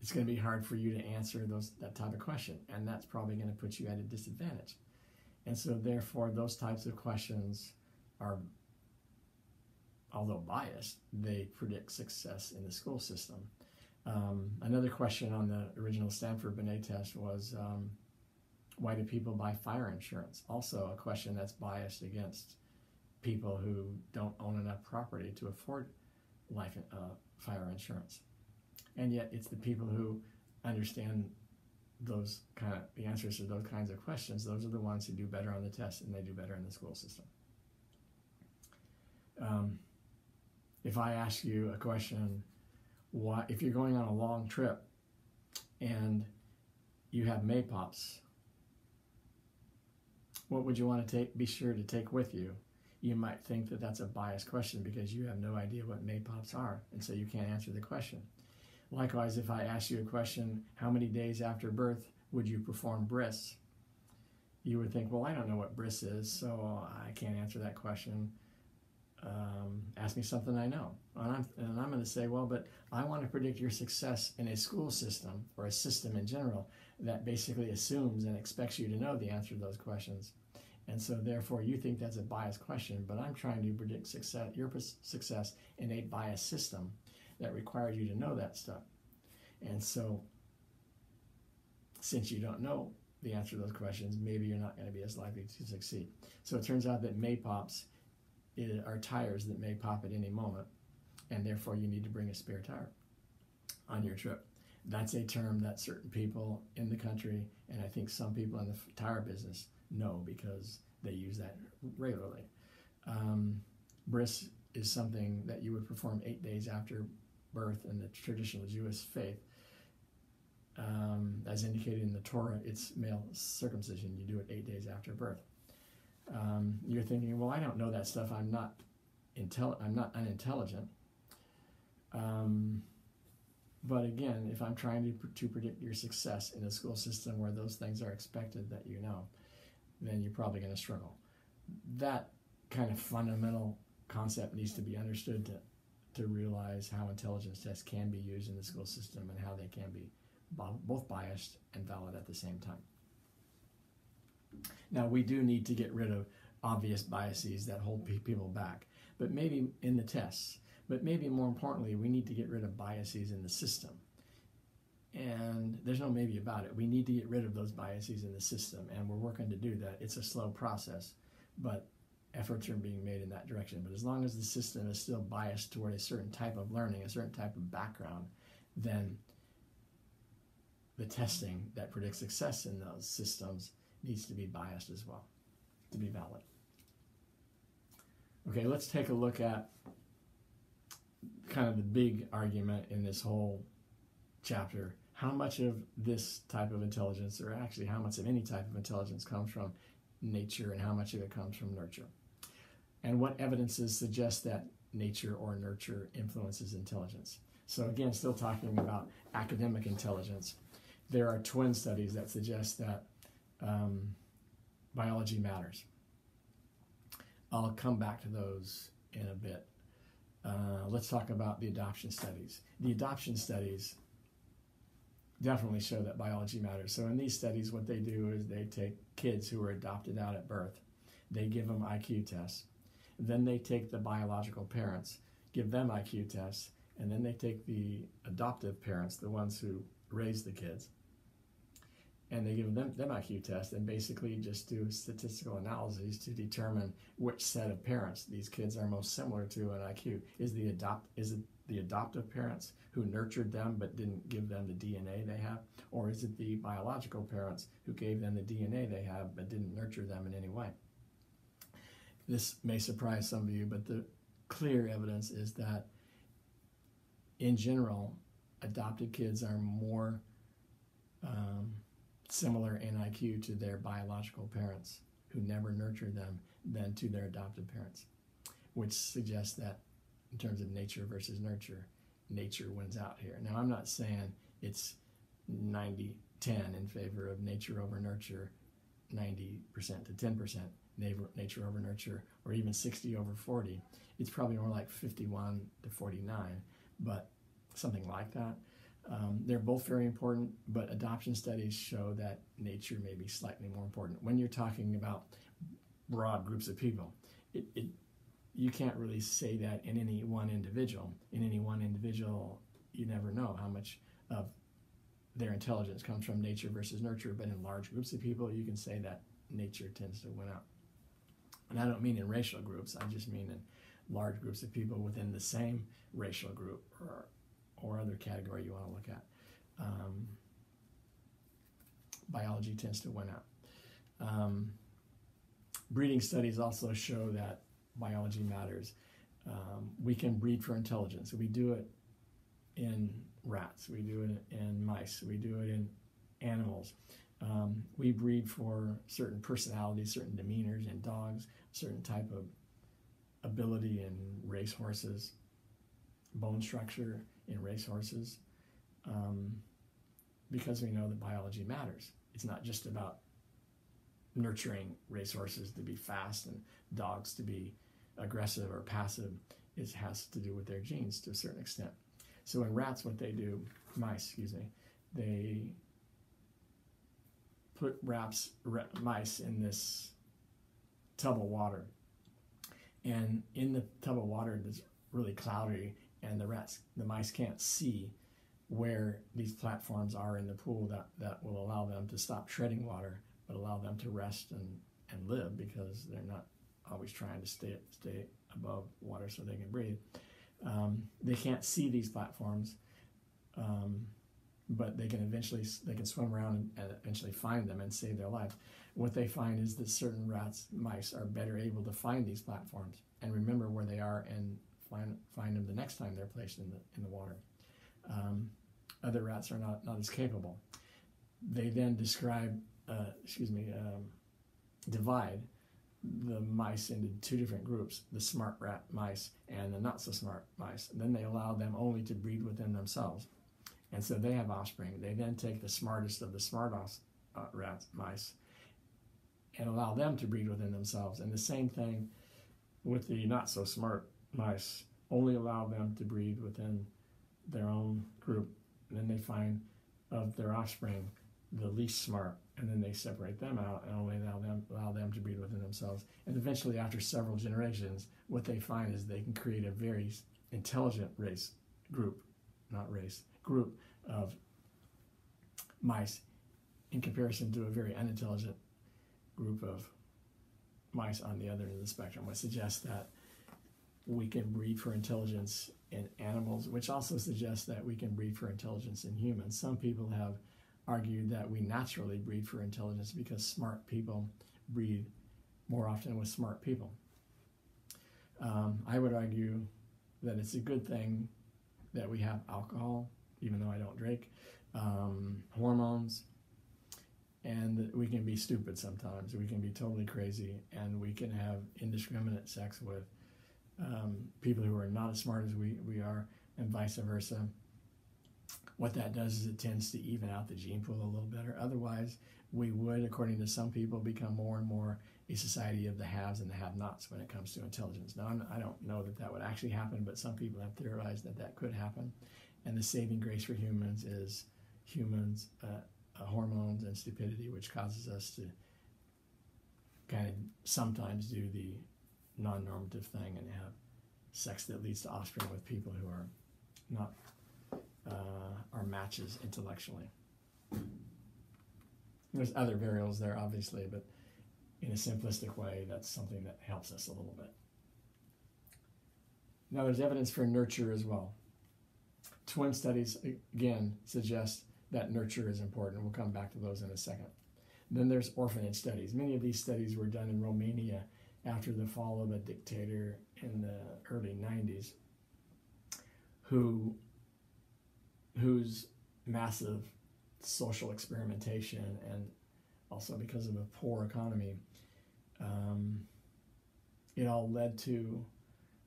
It's going to be hard for you to answer that type of question, and that's probably going to put you at a disadvantage. And so therefore, those types of questions are, although biased, they predict success in the school system. Another question on the original Stanford Binet test was, why do people buy fire insurance? Also a question that's biased against people who don't own enough property to afford fire insurance. And yet it's the people who understand the answers to those kinds of questions. Those are the ones who do better on the test, and they do better in the school system. If I ask you a question, if you're going on a long trip and you have maypops, what would you want to be sure to take with you? You might think that that's a biased question because you have no idea what maypops are, and so you can't answer the question. Likewise, if I ask you a question, how many days after birth would you perform bris? You would think, well, I don't know what bris is, so I can't answer that question. Ask me something I know. And I'm going to say, well, but I want to predict your success in a school system or a system in general that basically assumes and expects you to know the answer to those questions. And so therefore you think that's a biased question, but I'm trying to predict your success in a biased system that requires you to know that stuff. And so since you don't know the answer to those questions, maybe you're not going to be as likely to succeed. So it turns out that maypops are tires that may pop at any moment, and therefore you need to bring a spare tire on your trip. That's a term that certain people in the country, and I think some people in the tire business, know because they use that regularly. Bris is something that you would perform 8 days after birth in the traditional Jewish faith. As indicated in the Torah, it's male circumcision. You do it 8 days after birth. You're thinking, well, I don't know that stuff. I'm not unintelligent. But again, if I'm trying to predict your success in a school system where those things are expected that you know, then you're probably going to struggle. That kind of fundamental concept needs to be understood to realize how intelligence tests can be used in the school system and how they can be both biased and valid at the same time. Now, we do need to get rid of obvious biases that hold people back, but maybe in the tests. But maybe more importantly, we need to get rid of biases in the system. And there's no maybe about it. We need to get rid of those biases in the system, and we're working to do that. It's a slow process, but efforts are being made in that direction. But as long as the system is still biased toward a certain type of learning, a certain type of background, then the testing that predicts success in those systems needs to be biased as well to be valid. Okay, let's take a look at kind of the big argument in this whole chapter. How much of this type of intelligence, or actually how much of any type of intelligence, comes from nature and how much of it comes from nurture? And what evidences suggest that nature or nurture influences intelligence? So again, still talking about academic intelligence, there are twin studies that suggest that biology matters. I'll come back to those in a bit. Let's talk about the adoption studies. The adoption studies definitely show that biology matters. So in these studies, what they do is they take kids who were adopted out at birth, they give them IQ tests, then they take the biological parents, give them IQ tests, and then they take the adoptive parents, the ones who raised the kids, and they give them IQ tests and basically just do statistical analyses to determine which set of parents these kids are most similar to in IQ. Is it the adoptive parents who nurtured them but didn't give them the DNA they have? Or is it the biological parents who gave them the DNA they have but didn't nurture them in any way? This may surprise some of you, but the clear evidence is that in general, adopted kids are more similar in IQ to their biological parents who never nurtured them than to their adopted parents, which suggests that in terms of nature versus nurture, nature wins out here. Now, I'm not saying it's 90-10 in favor of nature over nurture, 90% to 10% nature over nurture, or even 60 over 40. It's probably more like 51 to 49, but something like that. They're both very important, but adoption studies show that nature may be slightly more important. When you're talking about broad groups of people, you can't really say that in any one individual. In any one individual, you never know how much of their intelligence comes from nature versus nurture, but in large groups of people, you can say that nature tends to win out. And I don't mean in racial groups, I just mean in large groups of people within the same racial group or other category you want to look at. Biology tends to win out. Breeding studies also show that biology matters. We can breed for intelligence. We do it in rats, we do it in mice, we do it in animals. We breed for certain personalities, certain demeanors in dogs, certain type of ability in racehorses, bone structure in racehorses, because we know that biology matters. It's not just about nurturing racehorses to be fast and dogs to be aggressive or passive. It has to do with their genes to a certain extent. So in rats, what they do, mice, they put mice in this tub of water. And in the tub of water, it's really cloudy, and the mice can't see where these platforms are in the pool that will allow them to stop treading water, but allow them to rest and live, because they're not always trying to stay above water so they can breathe. They can't see these platforms, but they can swim around and eventually find them and save their life. What they find is that certain mice are better able to find these platforms and remember where they are and find them the next time they're placed in the water. Other rats are not as capable. They then divide the mice into two different groups, the smart rat mice and the not so smart mice. And then they allow them only to breed within themselves. And so they have offspring. They then take the smartest of the smart mice and allow them to breed within themselves. And the same thing with the not so smart mice, only allow them to breed within their own group. And then they find of their offspring the least smart, and then they separate them out and only allow them to breed within themselves. And eventually, after several generations, what they find is they can create a very intelligent group of mice in comparison to a very unintelligent group of mice on the other end of the spectrum, which suggests that we can breed for intelligence in animals, which also suggests that we can breed for intelligence in humans. Some people have argued that we naturally breed for intelligence because smart people breed more often with smart people. I would argue that it's a good thing that we have alcohol, even though I don't drink, hormones, and that we can be stupid sometimes. We can be totally crazy, and we can have indiscriminate sex with people who are not as smart as we are, and vice versa. What that does is it tends to even out the gene pool a little better. Otherwise, we would, according to some people, become more and more a society of the haves and the have-nots when it comes to intelligence. Now, I don't know that that would actually happen, but some people have theorized that that could happen. And the saving grace for humans is humans, hormones and stupidity, which causes us to kind of sometimes do the non-normative thing and have sex that leads to offspring with people who are not our matches intellectually. There's other variables there, obviously, but in a simplistic way, that's something that helps us a little bit. Now, there's evidence for nurture as well. Twin studies, again, suggest that nurture is important. We'll come back to those in a second. Then there's orphanage studies. Many of these studies were done in Romania after the fall of a dictator in the early 90s whose massive social experimentation and also because of a poor economy, it all led to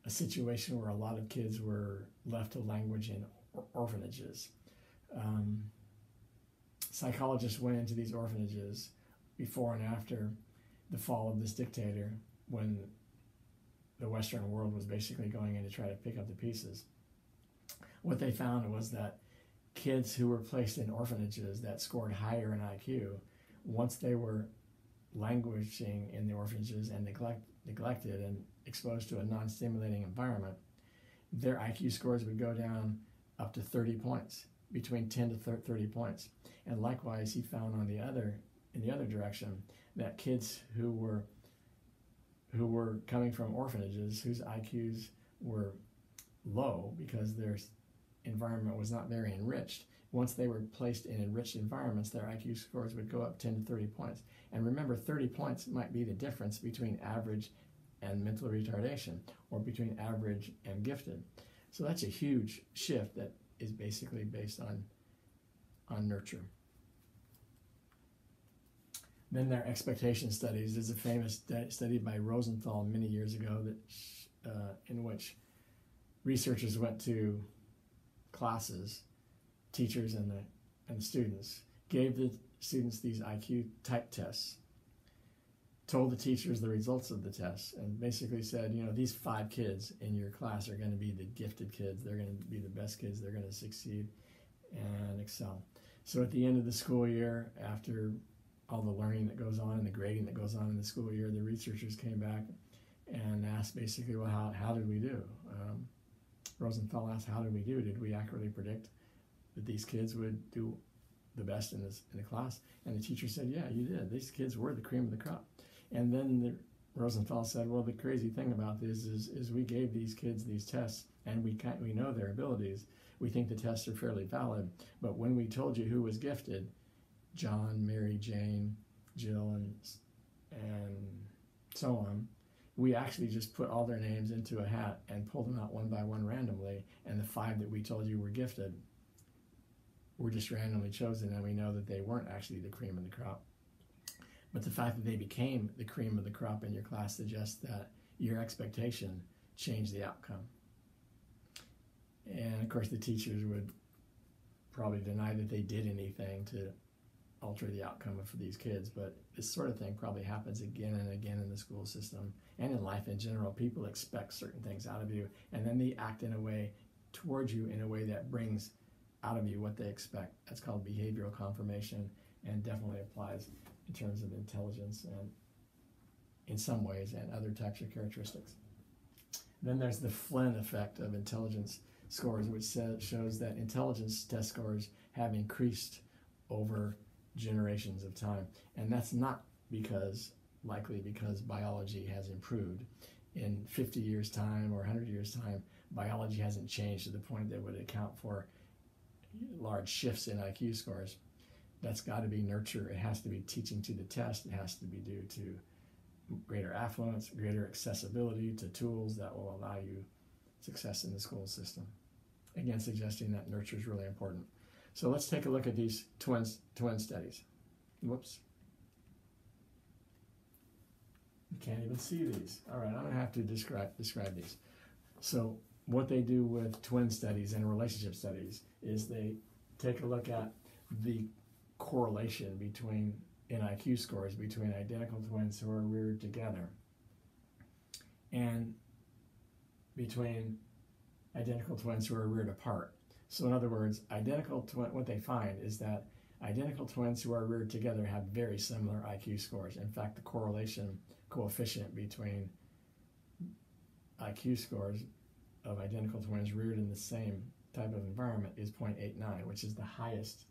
a situation where a lot of kids were left to languish in orphanages. Psychologists went into these orphanages before and after the fall of this dictator, when the Western world was basically going in to try to pick up the pieces. What they found was that kids who were placed in orphanages that scored higher in IQ, once they were languishing in the orphanages and neglected and exposed to a non-stimulating environment, their IQ scores would go down up to 30 points, between 10 to 30 points. And likewise, he found in the other direction that kids who were coming from orphanages whose IQs were low because their environment was not very enriched, once they were placed in enriched environments, their IQ scores would go up 10 to 30 points. And remember, 30 points might be the difference between average and mental retardation, or between average and gifted. So that's a huge shift that is basically based on nurture. Then there are expectation studies. There's a famous study by Rosenthal many years ago that in which researchers went to classes, teachers and the students, gave the students these IQ type tests, told the teachers the results of the tests, and basically said, these 5 kids in your class are going to be the gifted kids. They're going to be the best kids. They're going to succeed and excel. So at the end of the school year, after all the learning that goes on and the grading that goes on in the school year, the researchers came back and asked basically, well, how did we do? Rosenthal asked, how did we do? Did we accurately predict that these kids would do the best in the class? And the teacher said, yeah, you did. These kids were the cream of the crop. And then Rosenthal said, well, the crazy thing about this is we gave these kids these tests, and we know their abilities. We think the tests are fairly valid. But when we told you who was gifted, John, Mary, Jane, Jill, and so on, we actually just put all their names into a hat and pulled them out one by one randomly, and the 5 that we told you were gifted were just randomly chosen, and we know that they weren't actually the cream of the crop. But the fact that they became the cream of the crop in your class suggests that your expectation changed the outcome. And of course, the teachers would probably deny that they did anything to alter the outcome for these kids, but this sort of thing probably happens again and again in the school system and in life in general. People expect certain things out of you, and then they act in a way towards you in a way that brings out of you what they expect. That's called behavioral confirmation, and definitely applies in terms of intelligence and in some ways and other types of characteristics. Then there's the Flynn effect of intelligence scores, which shows that intelligence test scores have increased over generations of time. And that's not likely because biology has improved. In 50 years' time or 100 years' time, biology hasn't changed to the point that would account for large shifts in IQ scores. That's got to be nurture. It has to be teaching to the test. It has to be due to greater affluence, greater accessibility to tools that will allow you success in the school system. Again, suggesting that nurture is really important. So let's take a look at these twin studies. Whoops. You can't even see these. All right, I'm going to have to describe these. So what they do with twin studies and relationship studies is they take a look at the correlation in IQ scores between identical twins who are reared together and between identical twins who are reared apart. So in other words, what they find is that identical twins who are reared together have very similar IQ scores. In fact, the correlation coefficient between IQ scores of identical twins reared in the same type of environment is 0.89, which is the highest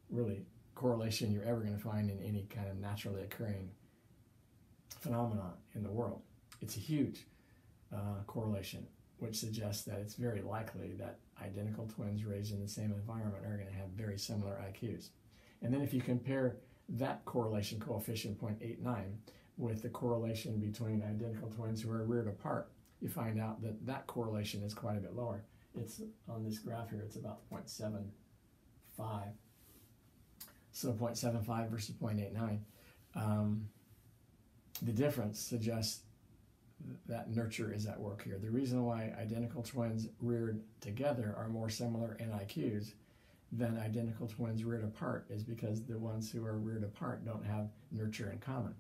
really correlation you're ever going to find in any kind of naturally occurring phenomenon in the world. It's a huge correlation, which suggests that it's very likely that identical twins raised in the same environment are going to have very similar IQs. And then if you compare that correlation coefficient 0.89 with the correlation between identical twins who are reared apart, you find out that that correlation is quite a bit lower. It's on this graph here, it's about 0.75. So 0.75 versus 0.89. The difference suggests that nurture is at work here. The reason why identical twins reared together are more similar in IQs than identical twins reared apart is because the ones who are reared apart don't have nurture in common.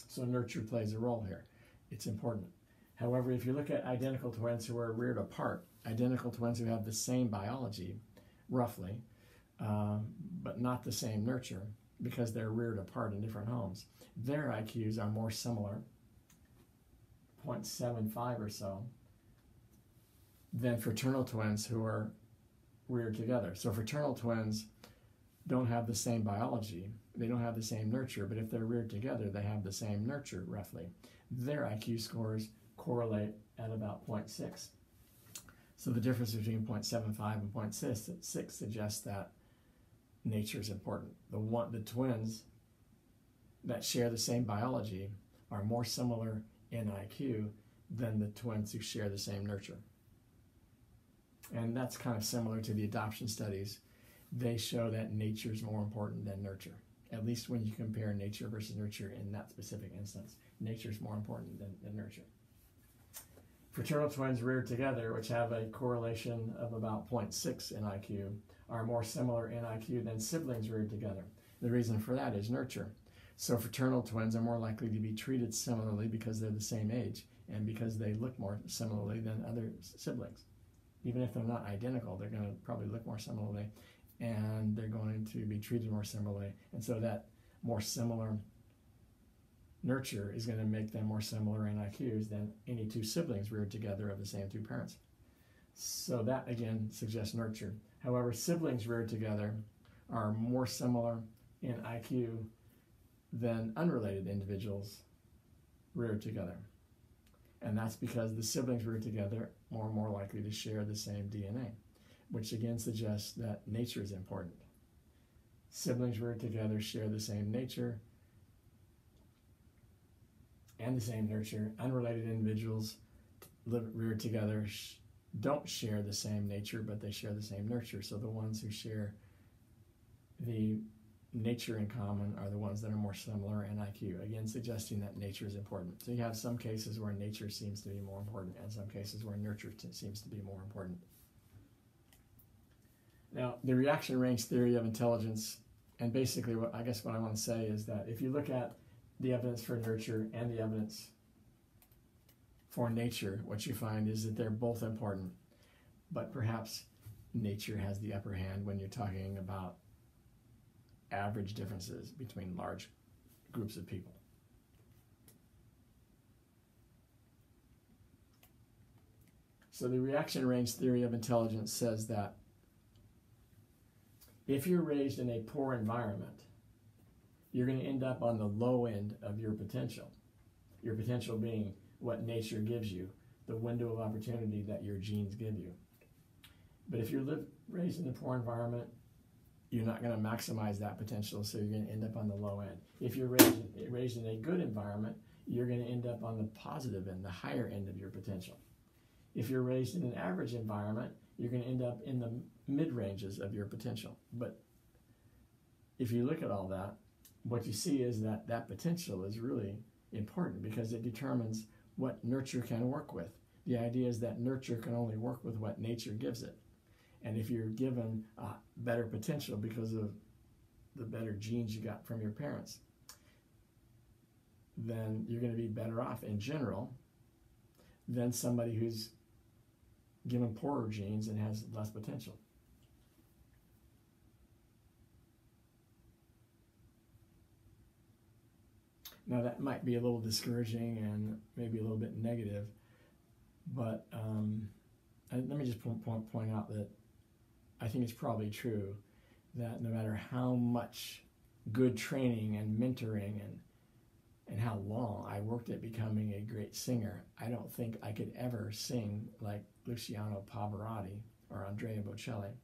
So nurture plays a role here. It's important. However, if you look at identical twins who are reared apart, identical twins who have the same biology, roughly, but not the same nurture, because they're reared apart in different homes, their IQs are more similar, 0.75 or so, than fraternal twins who are reared together. So fraternal twins don't have the same biology, they don't have the same nurture, but if they're reared together, they have the same nurture, roughly. Their IQ scores correlate at about 0.6. So the difference between 0.75 and 0.6 suggests that nature is important. The twins that share the same biology are more similar in IQ than the twins who share the same nurture. And that's kind of similar to the adoption studies. They show that nature is more important than nurture, at least when you compare nature versus nurture in that specific instance. Nature is more important than nurture. Fraternal twins reared together, which have a correlation of about 0.6 in IQ, are more similar in IQ than siblings reared together. The reason for that is nurture. So fraternal twins are more likely to be treated similarly because they're the same age and because they look more similarly than other siblings. Even if they're not identical, they're going to probably look more similarly and they're going to be treated more similarly. And so that more similar nurture is going to make them more similar in IQs than any two siblings reared together of the same two parents. So that, again, suggests nurture. However, siblings reared together are more similar in IQ than unrelated individuals reared together. And that's because the siblings reared together are more likely to share the same DNA, which again suggests that nature is important. Siblings reared together share the same nature and the same nurture. Unrelated individuals reared together don't share the same nature, but they share the same nurture. So the ones who share the nature in common are the ones that are more similar in IQ, again suggesting that nature is important. So you have some cases where nature seems to be more important and some cases where nurture seems to be more important. Now, the reaction range theory of intelligence, and basically what I want to say is that if you look at the evidence for nurture and the evidence for nature, what you find is that they're both important, but perhaps nature has the upper hand when you're talking about average differences between large groups of people. So the reaction range theory of intelligence says that if you're raised in a poor environment, you're going to end up on the low end of your potential. Your potential being what nature gives you, the window of opportunity that your genes give you. But if you're raised in a poor environment, you're not going to maximize that potential, so you're going to end up on the low end. If you're raised in a good environment, you're going to end up on the positive end, the higher end of your potential. If you're raised in an average environment, you're going to end up in the mid-ranges of your potential. But if you look at all that, what you see is that that potential is really important because it determines what nurture can work with. The idea is that nurture can only work with what nature gives it. And if you're given better potential because of the better genes you got from your parents, then you're going to be better off in general than somebody who's given poorer genes and has less potential. Now that might be a little discouraging and maybe a little bit negative, but let me just point out that I think it's probably true that no matter how much good training and mentoring and how long I worked at becoming a great singer, I don't think I could ever sing like Luciano Pavarotti or Andrea Bocelli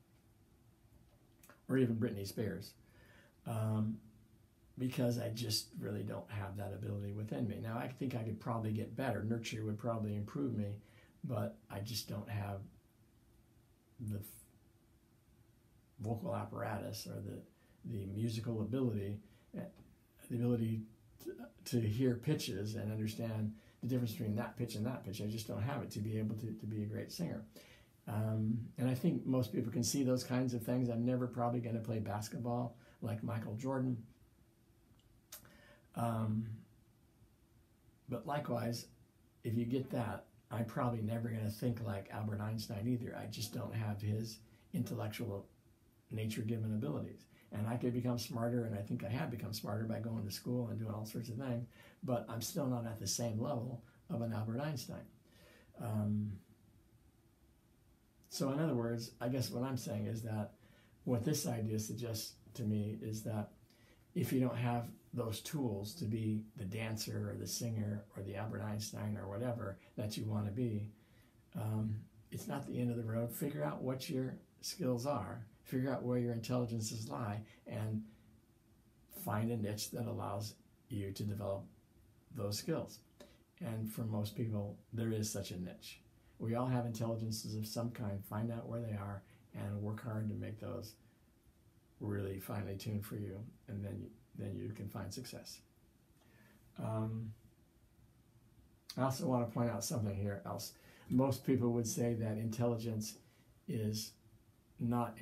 or even Britney Spears, because I just really don't have that ability within me. Now, I think I could probably get better. Nurture would probably improve me, but I just don't have the vocal apparatus or the musical ability, the ability to hear pitches and understand the difference between that pitch and that pitch. I just don't have it to be able to be a great singer. And I think most people can see those kinds of things. I'm never probably going to play basketball like Michael Jordan. But likewise, if you get that, I'm probably never going to think like Albert Einstein either. I just don't have his intellectual nature-given abilities. And I could become smarter, and I think I have become smarter by going to school and doing all sorts of things, but I'm still not at the same level of an Albert Einstein. So in other words, I guess what I'm saying is that what this idea suggests to me is that if you don't have those tools to be the dancer or the singer or the Albert Einstein or whatever that you want to be, it's not the end of the road. Figure out what your skills are. Figure out where your intelligences lie and find a niche that allows you to develop those skills. And for most people, there is such a niche. We all have intelligences of some kind. Find out where they are and work hard to make those really finely tuned for you, and then you can find success. I also want to point out something here else. Most people would say that intelligence is not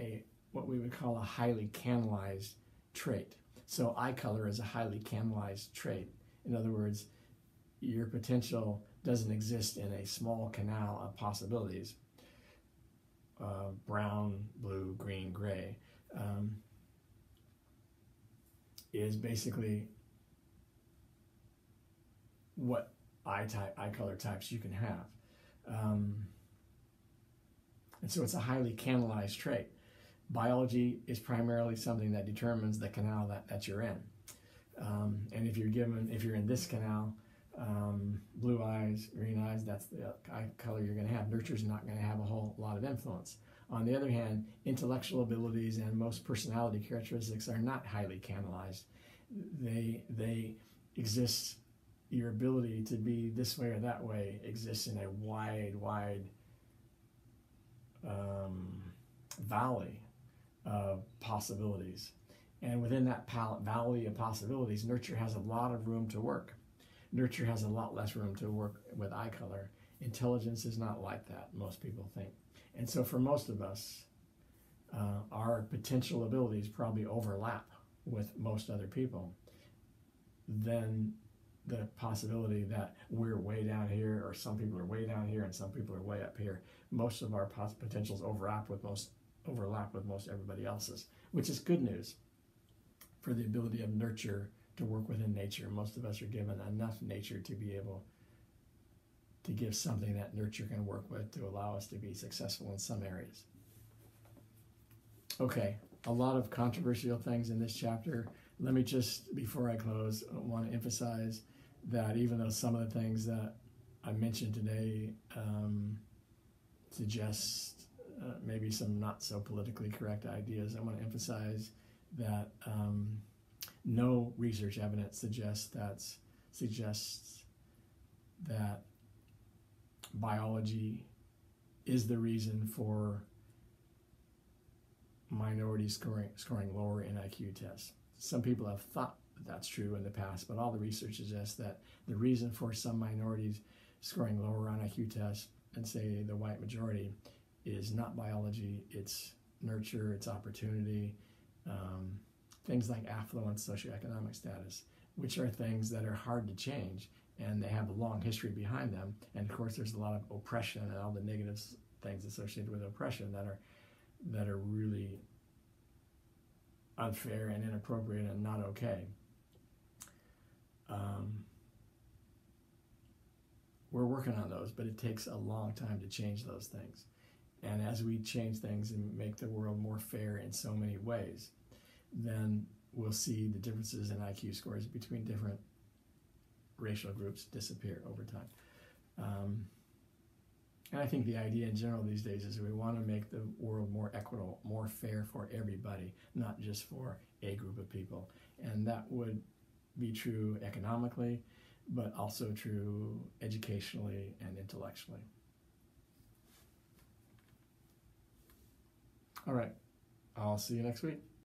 what we would call a highly canalized trait. So eye color is a highly canalized trait. In other words, your potential doesn't exist in a small canal of possibilities, brown, blue, green, gray, is basically what eye color types you can have. And so it's a highly canalized trait. Biology is primarily something that determines the canal that you're in. And if you're in this canal, blue eyes, green eyes, that's the eye color you're going to have. Nurture's not going to have a whole lot of influence. On the other hand, intellectual abilities and most personality characteristics are not highly canalized. They exist, your ability to be this way or that way exists in a wide valley of possibilities. And within that valley of possibilities, nurture has a lot of room to work. Nurture has a lot less room to work with eye color. Intelligence is not like that, most people think. And so for most of us, our potential abilities probably overlap with most other people. Then the possibility that we're way down here, or some people are way down here and some people are way up here, most of our potentials overlap with most everybody else's, which is good news for the ability of nurture to work within nature. Most of us are given enough nature to be able to give something that nurture can work with to allow us to be successful in some areas. Okay, a lot of controversial things in this chapter. Let me just, before I close, want to emphasize that even though some of the things that I mentioned today suggest maybe some not so politically correct ideas, I want to emphasize that no research evidence suggests that biology is the reason for minorities scoring lower in IQ tests. Some people have thought that that's true in the past, but all the research suggests that the reason for some minorities scoring lower on IQ tests than, say, the white majority is not biology, it's nurture, it's opportunity, things like affluence, socioeconomic status, which are things that are hard to change, and they have a long history behind them. And of course, there's a lot of oppression and all the negative things associated with oppression that are really unfair and inappropriate and not okay. We're working on those, but it takes a long time to change those things. And as we change things and make the world more fair in so many ways, then we'll see the differences in IQ scores between different racial groups disappear over time. And I think the idea in general these days is we want to make the world more equitable, more fair for everybody, not just for a group of people. And that would be true economically, but also true educationally and intellectually. All right, I'll see you next week.